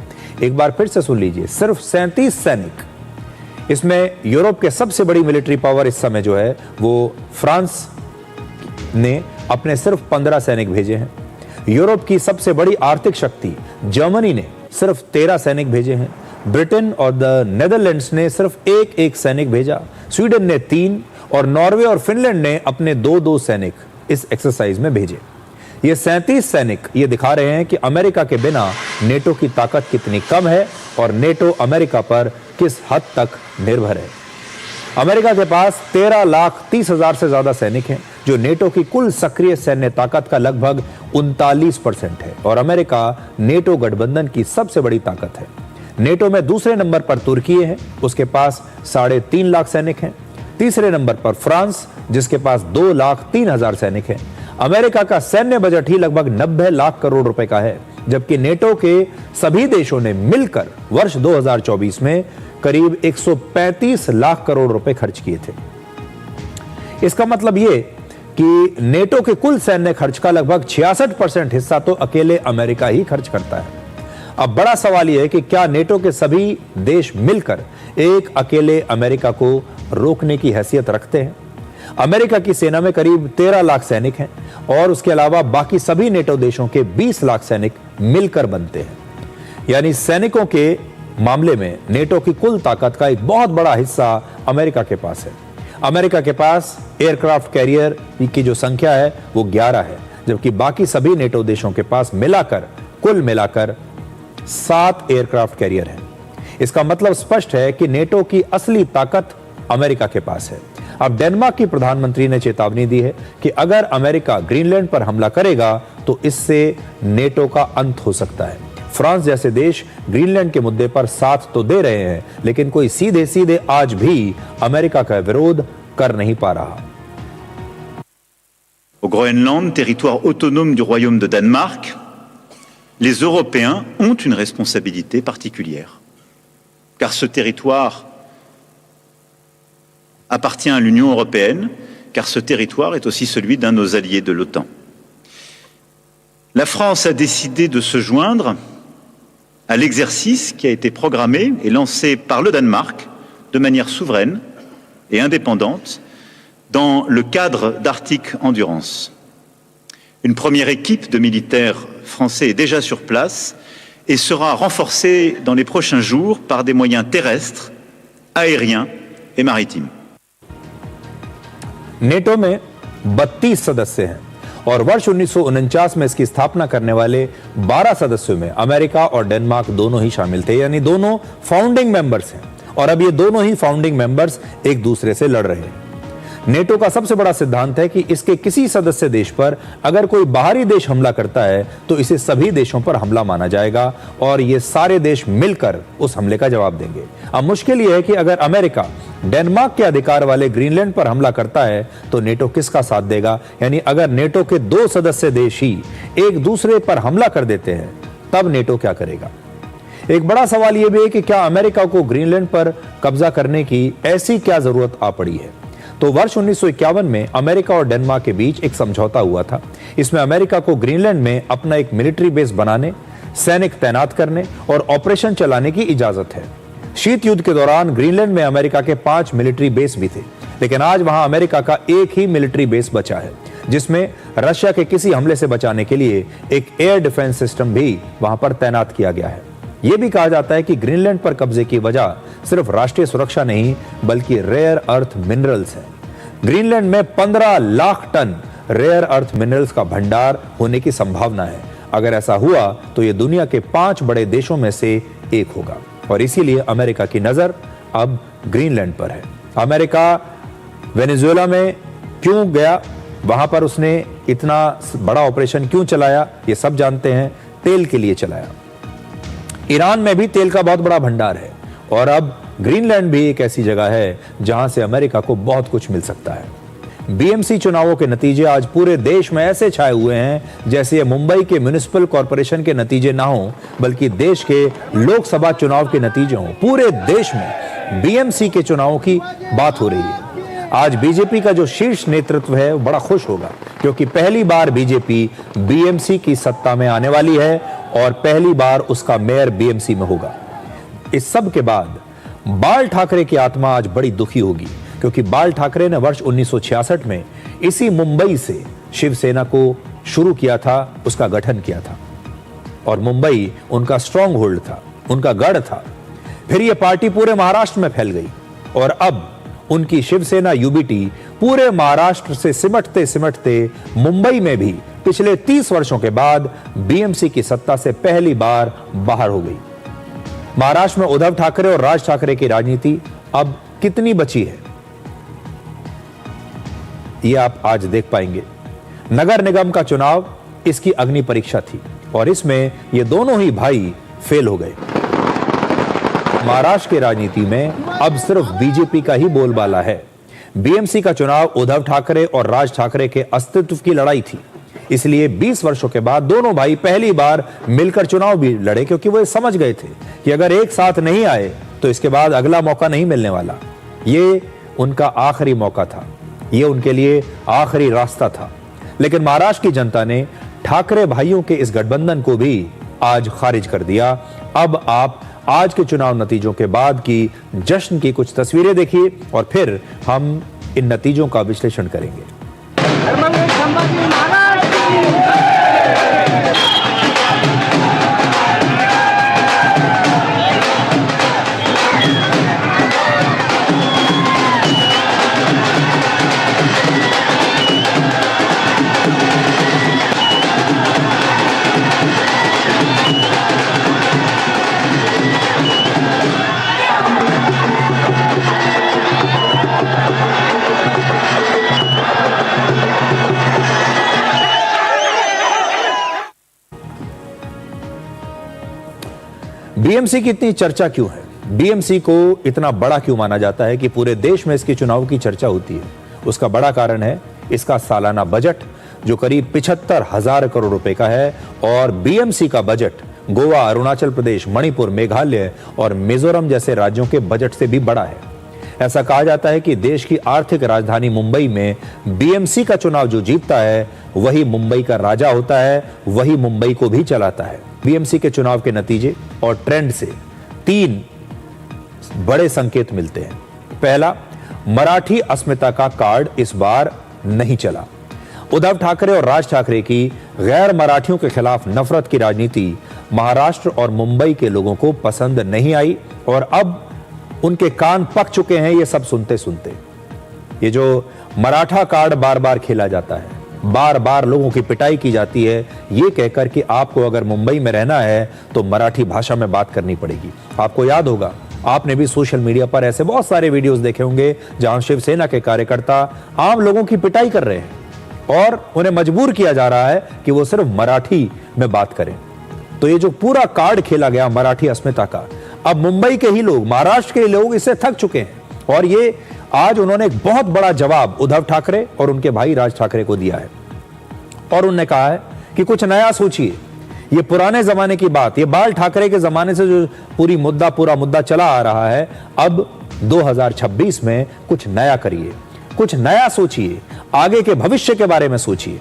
एक बार फिर से सुन लीजिए, सिर्फ 37 सैनिक। इसमें यूरोप के सबसे बड़ी मिलिट्री पावर इस समय जो है वो फ्रांस ने अपने सिर्फ 15 सैनिक भेजे हैं। यूरोप की सबसे बड़ी आर्थिक शक्ति जर्मनी ने सिर्फ 13 सैनिक भेजे हैं। ब्रिटेन और द नेदरलैंड्स ने सिर्फ एक सैनिक भेजा। स्वीडन ने 3 और नॉर्वे और फिनलैंड ने अपने 2 सैनिक इस एक्सरसाइज में भेजे। ये 37 सैनिक ये दिखा रहे हैं कि अमेरिका के बिना नेटो की ताकत कितनी कम है और नेटो अमेरिका पर किस हद तक निर्भर है। अमेरिका के पास 13,30,000 से ज्यादा सैनिक हैं जो नेटो की कुल सक्रिय सैन्य ताकत का लगभग 39% है और अमेरिका नेटो गठबंधन की सबसे बड़ी ताकत है। नेटो में दूसरे नंबर पर तुर्की है, उसके पास 3.5 लाख सैनिक हैं। तीसरे नंबर पर फ्रांस जिसके पास 2,03,000 सैनिक हैं। अमेरिका का सैन्य बजट ही लगभग 90 लाख करोड़ रुपए का है, जबकि नेटो के सभी देशों ने मिलकर वर्ष 2024 में करीब 135 लाख करोड़ रुपए खर्च किए थे। इसका मतलब यह कि नेटो के कुल सैन्य खर्च का लगभग 66% हिस्सा तो अकेले अमेरिका ही खर्च करता है। अब बड़ा सवाल यह है कि क्या नेटो के सभी देश मिलकर एक अकेले अमेरिका को रोकने की हैसियत रखते हैं? अमेरिका की सेना में करीब 13 लाख सैनिक हैं और उसके अलावा बाकी सभी नेटो देशों के 20 लाख सैनिक मिलकर बनते हैं। यानी सैनिकों के मामले में नेटो की कुल ताकत का एक बहुत बड़ा हिस्सा अमेरिका के पास है। अमेरिका के पास एयरक्राफ्ट कैरियर की जो संख्या है वो 11 है, जबकि बाकी सभी नेटो देशों के पास कुल मिलाकर 7 एयरक्राफ्ट कैरियर हैं। इसका मतलब स्पष्ट है कि नेटो की असली ताकत अमेरिका के पास है। अब डेनमार्क की प्रधानमंत्री ने चेतावनी दी है कि अगर अमेरिका ग्रीनलैंड पर हमला करेगा तो इससे नेटो का अंत हो सकता है। फ्रांस जैसे देश ग्रीनलैंड के मुद्दे पर साथ तो दे रहे हैं, लेकिन कोई सीधे सीधे आज भी अमेरिका का विरोध कर नहीं पा रहा। Au Groenland, territoire autonome du royaume de Danemark, les Européens ont une responsabilité particulière, car ce territoire appartient à l'Union européenne, car ce territoire est aussi celui d'un de nos alliés de l'OTAN. La France a décidé de se joindre à l'exercice qui a été programmé et lancé par le Danemark de manière souveraine et indépendante dans le cadre d'Arctic Endurance. Une première équipe de militaires français est déjà sur place et sera renforcée dans les prochains jours par des moyens terrestres, aériens et maritimes. NATO में 32 सदस्य हैं और वर्ष 1949 में इसकी स्थापना करने वाले 12 सदस्यों में अमेरिका और डेनमार्क दोनों ही शामिल थे, यानी दोनों फाउंडिंग मेंबर्स हैं। और अब ये दोनों ही फाउंडिंग मेंबर्स एक दूसरे से लड़ रहे हैं। नेटो का सबसे बड़ा सिद्धांत है कि इसके किसी सदस्य देश पर अगर कोई बाहरी देश हमला करता है तो इसे सभी देशों पर हमला माना जाएगा और ये सारे देश मिलकर उस हमले का जवाब देंगे। अब मुश्किल यह है कि अगर अमेरिका डेनमार्क के अधिकार वाले ग्रीनलैंड पर हमला करता है तो नेटो किसका साथ देगा? यानी अगर नेटो के 2 सदस्य देश ही एक दूसरे पर हमला कर देते हैं तब नेटो क्या करेगा? एक बड़ा सवाल यह भी है कि क्या अमेरिका को ग्रीनलैंड पर कब्जा करने की ऐसी क्या जरूरत आ पड़ी है? तो वर्ष 1951 में अमेरिका और डेनमार्क के बीच एक समझौता हुआ था। इसमें अमेरिका को ग्रीनलैंड में अपना एक मिलिट्री बेस बनाने, सैनिक तैनात करने और ऑपरेशन चलाने की इजाजत है। शीत युद्ध के दौरान ग्रीनलैंड में अमेरिका के 5 मिलिट्री बेस भी थे, लेकिन आज वहां अमेरिका का एक ही मिलिट्री बेस बचा है, जिसमें रशिया के किसी हमले से बचाने के लिए एक एयर डिफेंस सिस्टम भी वहां पर तैनात किया गया है। यह भी कहा जाता है कि ग्रीनलैंड पर कब्जे की वजह सिर्फ राष्ट्रीय सुरक्षा नहीं बल्कि रेयर अर्थ मिनरल्स है। ग्रीनलैंड में 15 lakh tonne rare earth minerals का भंडार होने की संभावना है। अगर ऐसा हुआ तो यह दुनिया के 5 बड़े देशों में से एक होगा और इसीलिए अमेरिका की नजर अब ग्रीनलैंड पर है। अमेरिका वेनेजुएला में क्यों गया, वहां पर उसने इतना बड़ा ऑपरेशन क्यों चलाया, ये सब जानते हैं। तेल के लिए चलाया। ईरान में भी तेल का बहुत बड़ा भंडार है और अब ग्रीनलैंड भी एक ऐसी जगह है जहां से अमेरिका को बहुत कुछ मिल सकता है। बीएमसी चुनावों के नतीजे आज पूरे देश में ऐसे छाए हुए हैं जैसे ये मुंबई के म्युनिसिपल कॉरपोरेशन के नतीजे ना हो बल्कि देश के लोकसभा चुनाव के नतीजे हों। पूरे देश में बीएमसी के चुनावों की बात हो रही है। आज बीजेपी का जो शीर्ष नेतृत्व है वो बड़ा खुश होगा क्योंकि पहली बार बीजेपी बीएमसी की सत्ता में आने वाली है और पहली बार उसका मेयर बीएमसी में होगा। इस सब के बाद बाल ठाकरे की आत्मा आज बड़ी दुखी होगी क्योंकि बाल ठाकरे ने वर्ष 1966 में इसी मुंबई से शिवसेना को शुरू किया था, उसका गठन किया था और मुंबई उनका स्ट्रॉन्ग होल्ड था, उनका गढ़ था। फिर यह पार्टी पूरे महाराष्ट्र में फैल गई और अब उनकी शिवसेना यूबीटी पूरे महाराष्ट्र से सिमटते सिमटते मुंबई में भी पिछले 30 वर्षों के बाद बीएमसी की सत्ता से पहली बार बाहर हो गई। महाराष्ट्र में उद्धव ठाकरे और राज ठाकरे की राजनीति अब कितनी बची है यह आप आज देख पाएंगे। नगर निगम का चुनाव इसकी अग्नि परीक्षा थी और इसमें ये दोनों ही भाई फेल हो गए। महाराष्ट्र की राजनीति में अब सिर्फ बीजेपी का ही बोलबाला है। बीएमसी का चुनाव उद्धव ठाकरे और राज ठाकरे के अस्तित्व की लड़ाई थी, इसलिए 20 वर्षों के बाद दोनों भाई पहली बार मिलकर चुनाव भी लड़े क्योंकि वो समझ गए थे कि अगर एक साथ नहीं आए तो इसके बाद अगला मौका नहीं मिलने वाला। ये उनका आखिरी मौका था, ये उनके लिए आखिरी रास्ता था। लेकिन महाराष्ट्र की जनता ने ठाकरे भाइयों के इस गठबंधन को भी आज खारिज कर दिया। अब आप आज के चुनाव नतीजों के बाद की जश्न की कुछ तस्वीरें देखिए और फिर हम इन नतीजों का विश्लेषण करेंगे। बीएमसी की इतनी चर्चा क्यों है? बीएमसी को इतना बड़ा क्यों माना जाता है कि पूरे देश में इसके चुनाव की चर्चा होती है? उसका बड़ा कारण है इसका सालाना बजट जो करीब 75,000 करोड़ रुपए का है, और बीएमसी का बजट गोवा, अरुणाचल प्रदेश, मणिपुर, मेघालय और मिजोरम जैसे राज्यों के बजट से भी बड़ा है। ऐसा कहा जाता है कि देश की आर्थिक राजधानी मुंबई में बीएमसी का चुनाव जो जीतता है वही मुंबई का राजा होता है, वही मुंबई को भी चलाता है। बीएमसी के चुनाव के नतीजे और ट्रेंड से 3 बड़े संकेत मिलते हैं। पहला, मराठी अस्मिता का कार्ड इस बार नहीं चला। उद्धव ठाकरे और राज ठाकरे की गैर मराठियों के खिलाफ नफरत की राजनीति महाराष्ट्र और मुंबई के लोगों को पसंद नहीं आई, और अब उनके कान पक चुके हैं ये सब सुनते सुनते। ये जो मराठा कार्ड बार बार खेला जाता है, बार बार लोगों की पिटाई की जाती है ये कहकर कि आपको अगर मुंबई में रहना है तो मराठी भाषा में बात करनी पड़ेगी। आपको याद होगा, आपने भी सोशल मीडिया पर ऐसे बहुत सारे वीडियोस देखे होंगे जहां शिवसेना के कार्यकर्ता आम लोगों की पिटाई कर रहे हैं और उन्हें मजबूर किया जा रहा है कि वो सिर्फ मराठी में बात करें। तो ये जो पूरा कार्ड खेला गया मराठी अस्मिता का, अब मुंबई के ही लोग, महाराष्ट्र के लोग इससे थक चुके हैं, और ये आज उन्होंने एक बहुत बड़ा जवाब उद्धव ठाकरे और उनके भाई राज ठाकरे को दिया है, और उन्होंने कहा है कि कुछ नया सोचिए। ये पुराने जमाने की बात, ये बाल ठाकरे के जमाने से जो पूरा मुद्दा चला आ रहा है, अब 2026 में कुछ नया करिए, कुछ नया सोचिए, आगे के भविष्य के बारे में सोचिए।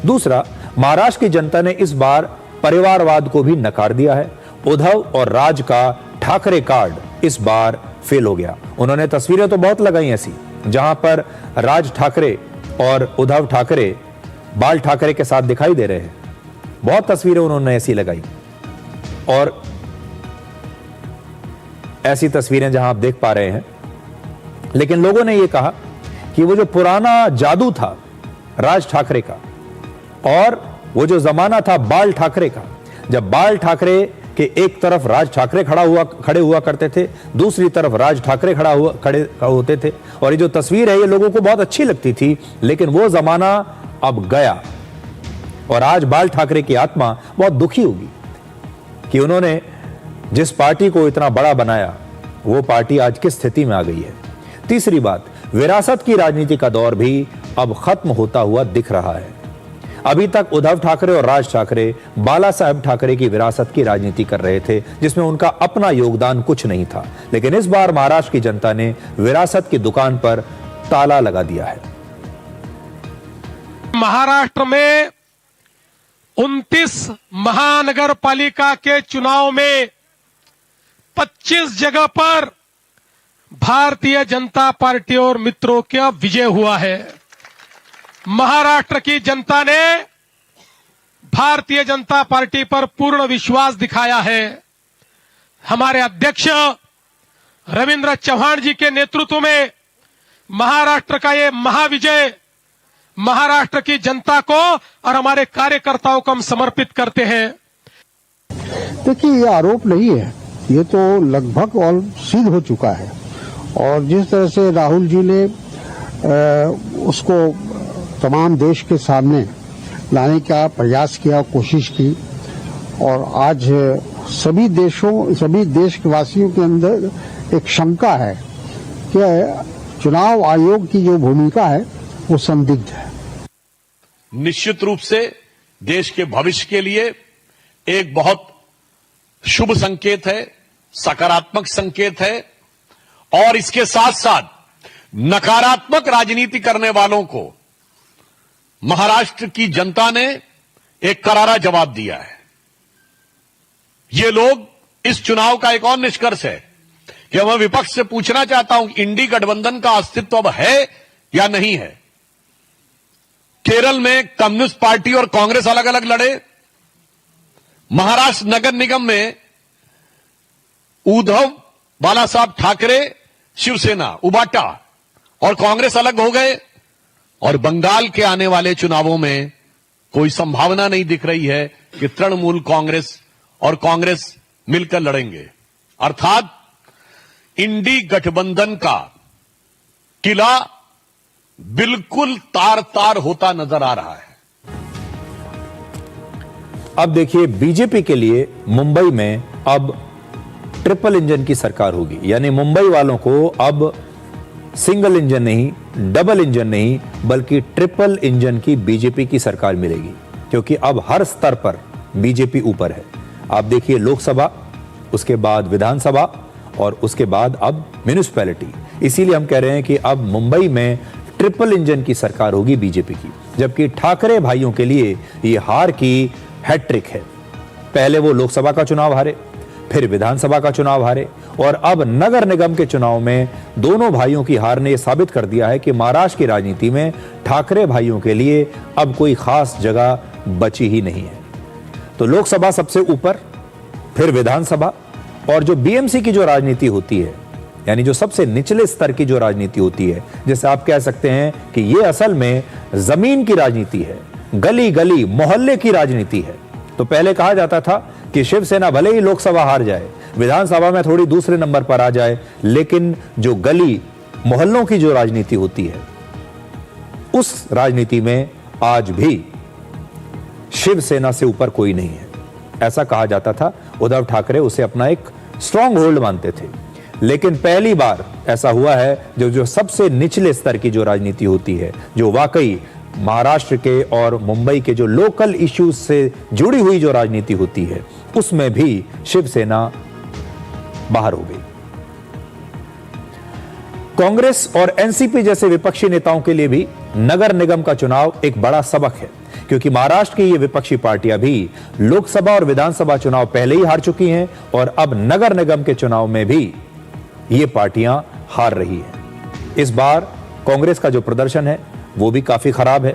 दूसरा, महाराष्ट्र की जनता ने इस बार परिवारवाद को भी नकार दिया है। उद्धव और राज का ठाकरे कार्ड इस बार फेल हो गया। उन्होंने तस्वीरें तो बहुत लगाई ऐसी जहां पर राज ठाकरे और उद्धव ठाकरे बाल ठाकरे के साथ दिखाई दे रहे हैं, बहुत तस्वीरें उन्होंने ऐसी लगाई, और ऐसी तस्वीरें जहां आप देख पा रहे हैं। लेकिन लोगों ने यह कहा कि वो जो पुराना जादू था राज ठाकरे का और वो जो जमाना था बाल ठाकरे का, जब बाल ठाकरे के एक तरफ राज ठाकरे खड़े हुआ करते थे, दूसरी तरफ राज ठाकरे खड़े होते थे, और ये जो तस्वीर है ये लोगों को बहुत अच्छी लगती थी, लेकिन वो जमाना अब गया, और आज बाल ठाकरे की आत्मा बहुत दुखी होगी कि उन्होंने जिस पार्टी को इतना बड़ा बनाया वो पार्टी आज किस स्थिति में आ गई है। तीसरी बात, विरासत की राजनीति का दौर भी अब खत्म होता हुआ दिख रहा है। अभी तक उद्धव ठाकरे और राज ठाकरे बाला साहेब ठाकरे की विरासत की राजनीति कर रहे थे जिसमें उनका अपना योगदान कुछ नहीं था, लेकिन इस बार महाराष्ट्र की जनता ने विरासत की दुकान पर ताला लगा दिया है। महाराष्ट्र में 29 महानगर पालिका के चुनाव में 25 जगह पर भारतीय जनता पार्टी और मित्रों का विजय हुआ है। महाराष्ट्र की जनता ने भारतीय जनता पार्टी पर पूर्ण विश्वास दिखाया है। हमारे अध्यक्ष रविंद्र चौहान जी के नेतृत्व में महाराष्ट्र का ये महाविजय महाराष्ट्र की जनता को और हमारे कार्यकर्ताओं को हम समर्पित करते हैं। देखिए, ये आरोप नहीं है, ये तो लगभग और सिद्ध हो चुका है, और जिस तरह से राहुल जी ने उसको तमाम देश के सामने लाने का प्रयास किया, कोशिश की, और आज सभी देशवासियों के अंदर एक शंका है कि चुनाव आयोग की जो भूमिका है वो संदिग्ध है। निश्चित रूप से देश के भविष्य के लिए एक बहुत शुभ संकेत है, सकारात्मक संकेत है, और इसके साथ साथ नकारात्मक राजनीति करने वालों को महाराष्ट्र की जनता ने एक करारा जवाब दिया है। ये लोग, इस चुनाव का एक और निष्कर्ष है कि मैं विपक्ष से पूछना चाहता हूं कि इंडी गठबंधन का अस्तित्व अब है या नहीं है। केरल में कम्युनिस्ट पार्टी और कांग्रेस अलग अलग लड़े, महाराष्ट्र नगर निगम में उद्धव बाला साहब ठाकरे, शिवसेना, उबाटा और कांग्रेस अलग हो गए, और बंगाल के आने वाले चुनावों में कोई संभावना नहीं दिख रही है कि तृणमूल कांग्रेस और कांग्रेस मिलकर लड़ेंगे। अर्थात इंडी गठबंधन का किला बिल्कुल तार तार होता नजर आ रहा है। अब देखिए, बीजेपी के लिए मुंबई में अब ट्रिपल इंजन की सरकार होगी, यानी मुंबई वालों को अब सिंगल इंजन नहीं, डबल इंजन नहीं, बल्कि ट्रिपल इंजन की बीजेपी की सरकार मिलेगी, क्योंकि अब हर स्तर पर बीजेपी ऊपर है। आप देखिए लोकसभा, उसके बाद विधानसभा और उसके बाद अब म्युनिसिपैलिटी। इसीलिए हम कह रहे हैं कि अब मुंबई में ट्रिपल इंजन की सरकार होगी बीजेपी की, जबकि ठाकरे भाइयों के लिए ये हार की हैट्रिक है। पहले वो लोकसभा का चुनाव हारे, फिर विधानसभा का चुनाव हारे और अब नगर निगम के चुनाव में दोनों भाइयों की हार ने यह साबित कर दिया है कि महाराष्ट्र की राजनीति में ठाकरे भाइयों के लिए अब कोई खास जगह बची ही नहीं है। तो लोकसभा सबसे ऊपर, फिर विधानसभा, और जो बीएमसी की जो राजनीति होती है, यानी जो सबसे निचले स्तर की जो राजनीति होती है, जैसे आप कह सकते हैं कि ये असल में जमीन की राजनीति है, गली गली मोहल्ले की राजनीति है। तो पहले कहा जाता था कि शिवसेना भले ही लोकसभा हार जाए, विधानसभा में थोड़ी दूसरे नंबर पर आ जाए, लेकिन जो गली मोहल्लों की जो राजनीति होती है, उस राजनीति में आज भी शिवसेना से ऊपर कोई नहीं है, ऐसा कहा जाता था। उद्धव ठाकरे उसे अपना एक स्ट्रॉन्ग होल्ड मानते थे। लेकिन पहली बार ऐसा हुआ है जो सबसे निचले स्तर की जो राजनीति होती है, जो वाकई महाराष्ट्र के और मुंबई के जो लोकल इश्यूज से जुड़ी हुई जो राजनीति होती है, उसमें भी शिवसेना बाहर हो गई। कांग्रेस और एनसीपी जैसे विपक्षी नेताओं के लिए भी नगर निगम का चुनाव एक बड़ा सबक है, क्योंकि महाराष्ट्र की ये विपक्षी पार्टियां भी लोकसभा और विधानसभा चुनाव पहले ही हार चुकी हैं और अब नगर निगम के चुनाव में भी ये पार्टियां हार रही हैं। इस बार कांग्रेस का जो प्रदर्शन है वो भी काफी खराब है।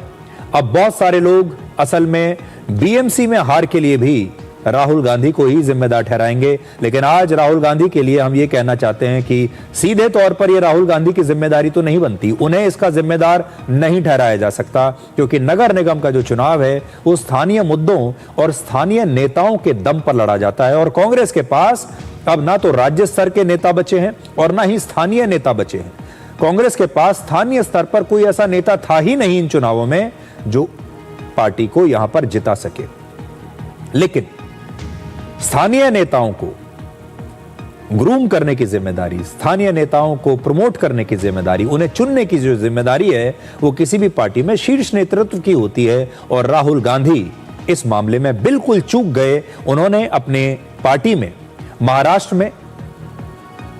अब बहुत सारे लोग असल में बीएमसी में हार के लिए भी राहुल गांधी को ही जिम्मेदार ठहराएंगे, लेकिन आज राहुल गांधी के लिए हम ये कहना चाहते हैं कि सीधे तौर पर ये राहुल गांधी की जिम्मेदारी तो नहीं बनती, उन्हें इसका जिम्मेदार नहीं ठहराया जा सकता, क्योंकि नगर निगम का जो चुनाव है वो स्थानीय मुद्दों और स्थानीय नेताओं के दम पर लड़ा जाता है और कांग्रेस के पास अब ना तो राज्य स्तर के नेता बचे हैं और ना ही स्थानीय नेता बचे हैं। कांग्रेस के पास स्थानीय स्तर पर कोई ऐसा नेता था ही नहीं इन चुनावों में जो पार्टी को यहां पर जिता सके। लेकिन स्थानीय नेताओं को ग्रूम करने की जिम्मेदारी, स्थानीय नेताओं को प्रमोट करने की जिम्मेदारी, उन्हें चुनने की जो जिम्मेदारी है वो किसी भी पार्टी में शीर्ष नेतृत्व की होती है और राहुल गांधी इस मामले में बिल्कुल चूक गए। उन्होंने अपने पार्टी में महाराष्ट्र में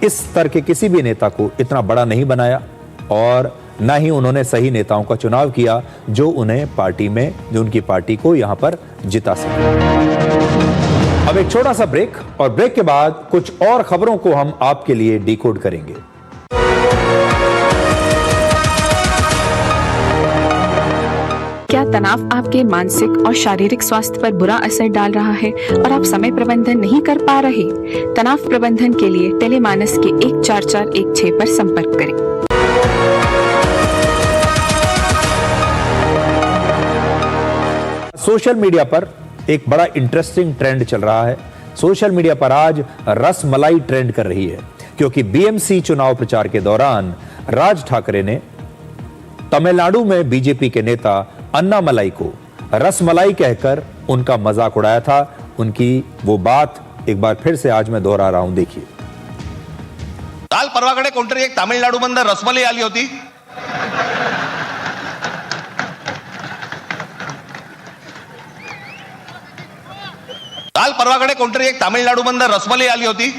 इस स्तर के किसी भी नेता को इतना बड़ा नहीं बनाया और ना ही उन्होंने सही नेताओं का चुनाव किया जो उन्हें पार्टी में, जो उनकी पार्टी को यहां पर जिता सके। अब एक छोटा सा ब्रेक और ब्रेक के बाद कुछ और खबरों को हम आपके लिए डिकोड करेंगे। क्या तनाव आपके मानसिक और शारीरिक स्वास्थ्य पर बुरा असर डाल रहा है और आप समय प्रबंधन नहीं कर पा रहे? तनाव प्रबंधन के लिए टेलीमानस के 14416 पर संपर्क करें। सोशल मीडिया पर एक बड़ा इंटरेस्टिंग ट्रेंड चल रहा है। सोशल मीडिया पर आज रसमलाई ट्रेंड कर रही है, क्योंकि बीएमसी चुनाव प्रचार के दौरान राज ठाकरे ने तमिलनाडु में बीजेपी के नेता अन्नामलाई को रसमलाई कहकर उनका मजाक उड़ाया था। उनकी वो बात एक बार फिर से आज मैं दोहरा रहा हूं, देखिए। काल परवाकडे कोणतरी एक तामिळनाडू मधून रसमलाई आली होती। काल परवाकडे कोणतरी एक तामिळनाडू मधून रसमलाई आली होती।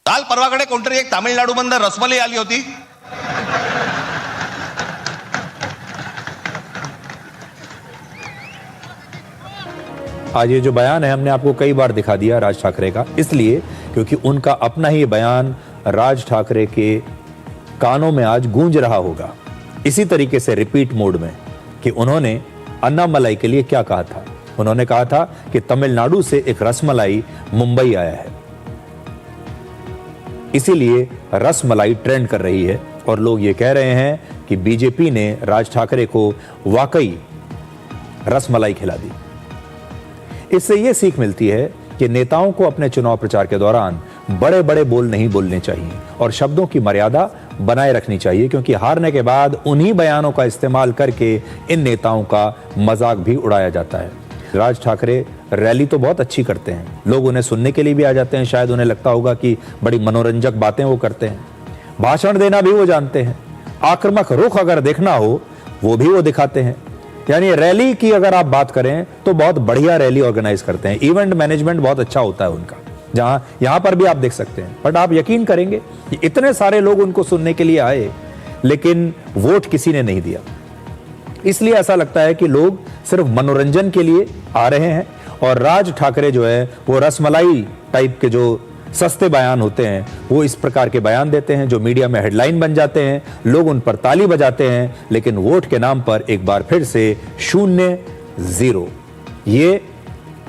काल परवाकडे कोणतरी एक तामिळनाडू मधून रसमलाई आली होती। आज ये जो बयान है हमने आपको कई बार दिखा दिया राज ठाकरे का, इसलिए क्योंकि उनका अपना ही बयान राज ठाकरे के कानों में आज गूंज रहा होगा, इसी तरीके से रिपीट मोड में, कि उन्होंने अन्नामलाई के लिए क्या कहा था। उन्होंने कहा था कि तमिलनाडु से एक रसमलाई मुंबई आया है, इसीलिए रसमलाई ट्रेंड कर रही है और लोग ये कह रहे हैं कि बीजेपी ने राज ठाकरे को वाकई रसमलाई खिला दी। इससे यह सीख मिलती है कि नेताओं को अपने चुनाव प्रचार के दौरान बड़े बड़े बोल नहीं बोलने चाहिए और शब्दों की मर्यादा बनाए रखनी चाहिए, क्योंकि हारने के बाद उन्हीं बयानों का इस्तेमाल करके इन नेताओं का मजाक भी उड़ाया जाता है। राज ठाकरे रैली तो बहुत अच्छी करते हैं, लोग उन्हें सुनने के लिए भी आ जाते हैं, शायद उन्हें लगता होगा कि बड़ी मनोरंजक बातें वो करते हैं। भाषण देना भी वो जानते हैं, आक्रामक रुख अगर देखना हो वो भी वो दिखाते हैं। यानी रैली की अगर आप बात करें तो बहुत बढ़िया रैली ऑर्गेनाइज करते हैं, इवेंट मैनेजमेंट बहुत अच्छा होता है उनका, जहां यहां पर भी आप देख सकते हैं। बट आप यकीन करेंगे कि इतने सारे लोग उनको सुनने के लिए आए, लेकिन वोट किसी ने नहीं दिया। इसलिए ऐसा लगता है कि लोग सिर्फ मनोरंजन के लिए आ रहे हैं, और राज ठाकरे जो है वो रसमलाई टाइप के जो सस्ते बयान होते हैं वो इस प्रकार के बयान देते हैं जो मीडिया में हेडलाइन बन जाते हैं, लोग उन पर ताली बजाते हैं, लेकिन वोट के नाम पर एक बार फिर से 0-0। ये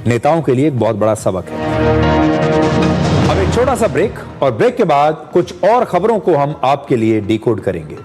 नेताओं के लिए एक बहुत बड़ा सबक है। अब एक छोटा सा ब्रेक, और ब्रेक के बाद कुछ और खबरों को हम आपके लिए डिकोड करेंगे।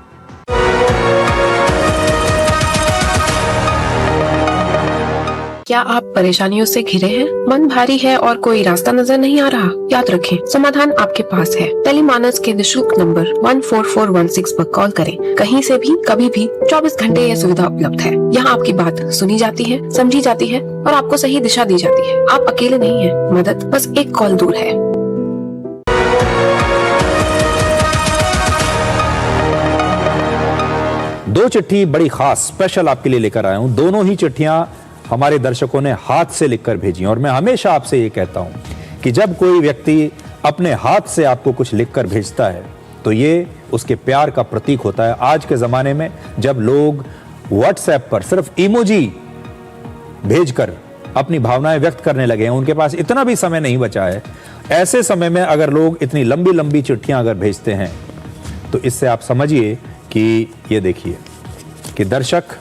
क्या आप परेशानियों से घिरे हैं? मन भारी है और कोई रास्ता नजर नहीं आ रहा? याद रखें, समाधान आपके पास है। टेलीमानस के निःशुल्क नंबर 14416 पर कॉल करें। कहीं से भी, कभी भी, 24 घंटे यह सुविधा उपलब्ध है। यहाँ आपकी बात सुनी जाती है, समझी जाती है और आपको सही दिशा दी जाती है। आप अकेले नहीं हैं, मदद बस एक कॉल दूर है। दो चिट्ठी बड़ी खास स्पेशल आपके लिए लेकर आया हूं। दोनों ही चिट्ठियां हमारे दर्शकों ने हाथ से लिखकर भेजी, और मैं हमेशा आपसे ये कहता हूं कि जब कोई व्यक्ति अपने हाथ से आपको कुछ लिखकर भेजता है तो ये उसके प्यार का प्रतीक होता है। आज के जमाने में जब लोग व्हाट्सएप पर सिर्फ इमोजी भेजकर अपनी भावनाएं व्यक्त करने लगे हैं, उनके पास इतना भी समय नहीं बचा है। ऐसे समय में अगर लोग इतनी लंबी लंबी चिट्ठियां अगर भेजते हैं तो इससे आप समझिए कि ये देखिए कि दर्शक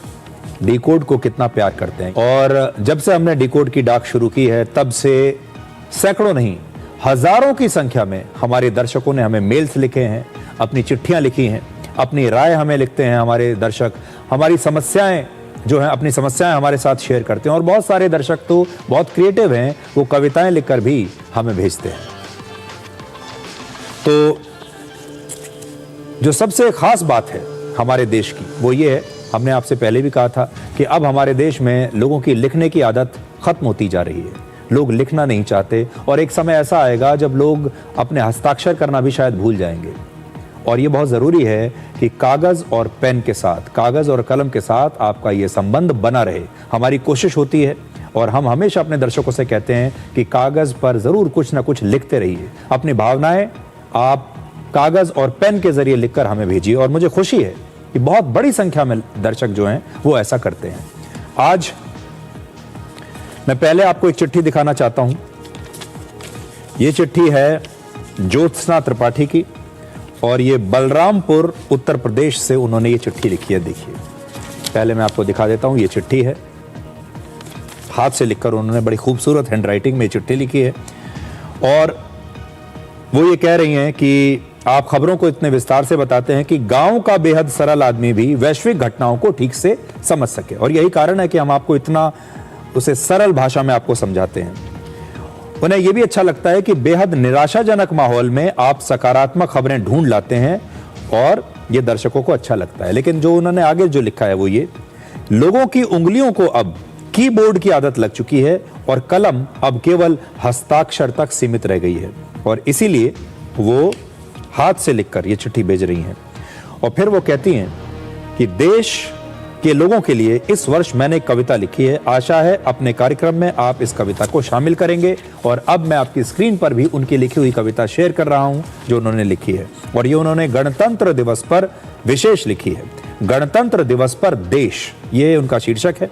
डिकोड को कितना प्यार करते हैं। और जब से हमने डिकोड की डाक शुरू की है तब से सैकड़ों नहीं हजारों की संख्या में हमारे दर्शकों ने हमें मेल्स लिखे हैं, अपनी चिट्ठियां लिखी हैं, अपनी राय हमें लिखते हैं हमारे दर्शक, हमारी समस्याएं जो हैं अपनी समस्याएं हमारे साथ शेयर करते हैं। और बहुत सारे दर्शक तो बहुत क्रिएटिव हैं, वो कविताएं लिखकर भी हमें भेजते हैं। तो जो सबसे खास बात है हमारे देश की वो ये है, हमने आपसे पहले भी कहा था कि अब हमारे देश में लोगों की लिखने की आदत खत्म होती जा रही है। लोग लिखना नहीं चाहते, और एक समय ऐसा आएगा जब लोग अपने हस्ताक्षर करना भी शायद भूल जाएंगे। और ये बहुत ज़रूरी है कि कागज़ और पेन के साथ, कागज़ और कलम के साथ आपका ये संबंध बना रहे। हमारी कोशिश होती है और हम हमेशा अपने दर्शकों से कहते हैं कि कागज़ पर ज़रूर कुछ ना कुछ लिखते रहिए। अपनी भावनाएं आप कागज़ और पेन के ज़रिए लिखकर हमें भेजिए, और मुझे खुशी है कि बहुत बड़ी संख्या में दर्शक जो हैं वो ऐसा करते हैं। आज मैं पहले आपको एक चिट्ठी दिखाना चाहता हूं। ये चिट्ठी है ज्योत्सना त्रिपाठी की, और ये बलरामपुर उत्तर प्रदेश से उन्होंने ये चिट्ठी लिखी है। देखिए, पहले मैं आपको दिखा देता हूं। ये चिट्ठी है, हाथ से लिखकर उन्होंने बड़ी खूबसूरत हैंडराइटिंग में चिट्ठी लिखी है, और वो ये कह रही हैं कि आप खबरों को इतने विस्तार से बताते हैं कि गांव का बेहद सरल आदमी भी वैश्विक घटनाओं को ठीक से समझ सके, और यही कारण है कि हम आपको इतना उसे सरल भाषा में आपको समझाते हैं। उन्हें यह भी अच्छा लगता है कि बेहद निराशाजनक माहौल में आप सकारात्मक खबरें ढूंढ लाते हैं, और यह दर्शकों को अच्छा लगता है। लेकिन जो उन्होंने आगे जो लिखा है वो ये, लोगों की उंगलियों को अब कीबोर्ड की आदत लग चुकी है और कलम अब केवल हस्ताक्षर तक सीमित रह गई है, और इसीलिए वो हाथ से लिखकर ये चिट्ठी भेज रही हैं। और फिर वो कहती हैं कि देश के लोगों के लिए इस वर्ष मैंने एक कविता लिखी है, आशा है अपने कार्यक्रम में आप इस कविता को शामिल करेंगे। और अब मैं आपकी स्क्रीन पर भी उनकी लिखी हुई कविता शेयर कर रहा हूं जो उन्होंने लिखी है, और ये उन्होंने गणतंत्र दिवस पर विशेष लिखी है। गणतंत्र दिवस पर देश, ये उनका शीर्षक है।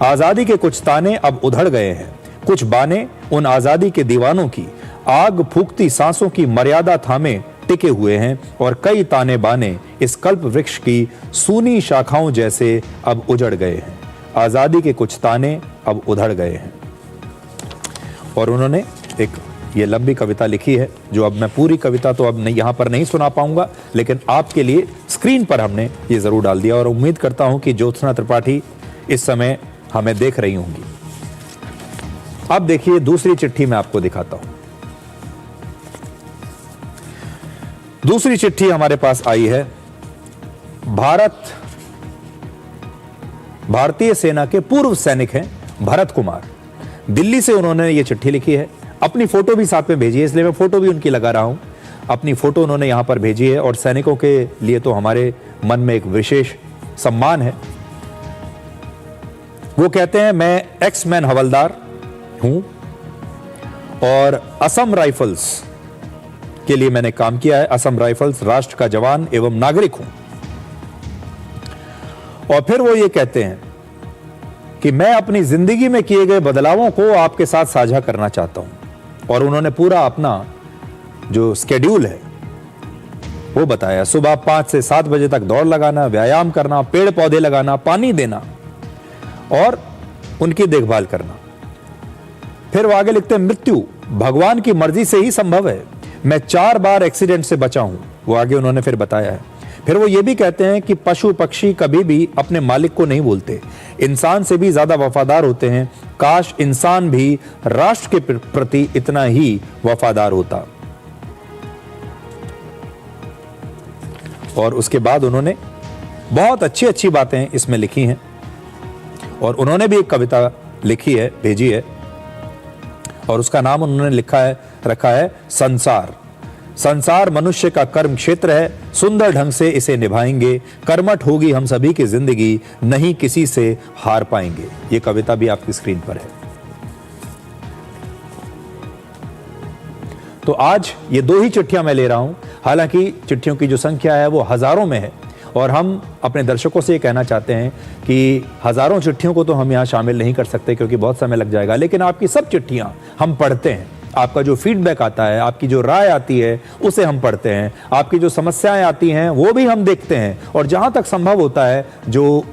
आजादी के कुछ ताने अब उधड़ गए हैं, कुछ बाने उन आजादी के दीवानों की आग फूकती सांसों की मर्यादा थामे टिके हुए हैं, और कई ताने बाने इस कल्प वृक्ष की सूनी शाखाओं जैसे अब उजड़ गए हैं। आजादी के कुछ ताने अब उधड़ गए हैं। और उन्होंने एक ये लंबी कविता लिखी है, जो अब मैं पूरी कविता तो अब नहीं यहां पर नहीं सुना पाऊंगा, लेकिन आपके लिए स्क्रीन पर हमने ये जरूर डाल दिया, और उम्मीद करता हूं कि ज्योत्सना त्रिपाठी इस समय हमें देख रही होंगी। अब देखिए दूसरी चिट्ठी मैं आपको दिखाता हूं। दूसरी चिट्ठी हमारे पास आई है भारतीय सेना के पूर्व सैनिक हैं भरत कुमार। दिल्ली से उन्होंने ये चिट्ठी लिखी है, अपनी फोटो भी साथ में भेजी है, इसलिए मैं फोटो भी उनकी लगा रहा हूं। अपनी फोटो उन्होंने यहां पर भेजी है और सैनिकों के लिए तो हमारे मन में एक विशेष सम्मान है। वो कहते हैं, मैं एक्स-मैन हवलदार हूं और असम राइफल्स के लिए मैंने काम किया है। असम राइफल्स राष्ट्र का जवान एवं नागरिक हूं। और फिर वो ये कहते हैं कि मैं अपनी जिंदगी में किए गए बदलावों को आपके साथ साझा करना चाहता हूं। और उन्होंने पूरा अपना जो स्केड्यूल है वो बताया। सुबह 5 से 7 बजे तक दौड़ लगाना, व्यायाम करना, पेड़ पौधे लगाना, पानी देना और उनकी देखभाल करना। फिर वो आगे लिखते हैं, मृत्यु भगवान की मर्जी से ही संभव है। मैं 4 बार एक्सीडेंट से बचा हूं। वो आगे उन्होंने फिर बताया है। फिर वो ये भी कहते हैं कि पशु पक्षी कभी भी अपने मालिक को नहीं भूलते, इंसान से भी ज्यादा वफादार होते हैं। काश इंसान भी राष्ट्र के प्रति इतना ही वफादार होता। और उसके बाद उन्होंने बहुत अच्छी अच्छी बातें इसमें लिखी हैं और उन्होंने भी एक कविता लिखी है, भेजी है और उसका नाम उन्होंने रखा है संसार। संसार मनुष्य का कर्म क्षेत्र है, सुंदर ढंग से इसे निभाएंगे, कर्मठ होगी हम सभी की जिंदगी, नहीं किसी से हार पाएंगे। ये कविता भी आपकी स्क्रीन पर है। तो आज ये 2 ही चिट्ठियां मैं ले रहा हूं, हालांकि चिट्ठियों की जो संख्या है वो हजारों में है और हम अपने दर्शकों से ये कहना चाहते हैं कि हजारों चिट्ठियों को तो हम यहां शामिल नहीं कर सकते क्योंकि बहुत समय लग जाएगा, लेकिन आपकी सब चिट्ठियां हम पढ़ते हैं। आपका जो फीडबैक आता है, आपकी जो राय आती है उसे हम पढ़ते हैं, आपकी जो समस्याएं आती हैं वो भी हम देखते हैं और जहां तक संभव होता है जो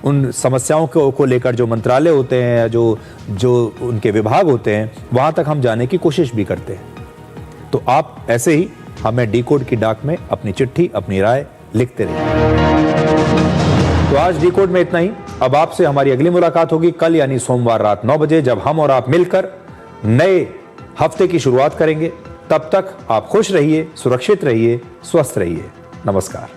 उन समस्याओं को लेकर जो मंत्रालय होते हैं, जो उनके विभाग होते हैं, वहां तक हम जाने की कोशिश भी करते हैं। तो आप ऐसे ही हमें डिकोड की डाक में अपनी चिट्ठी, अपनी राय लिखते रहिए। तो आज डिकोड में इतना ही। अब आपसे हमारी अगली मुलाकात होगी कल यानी सोमवार रात 9 बजे, जब हम और आप मिलकर नए हफ्ते की शुरुआत करेंगे। तब तक आप खुश रहिए, सुरक्षित रहिए, स्वस्थ रहिए। नमस्कार।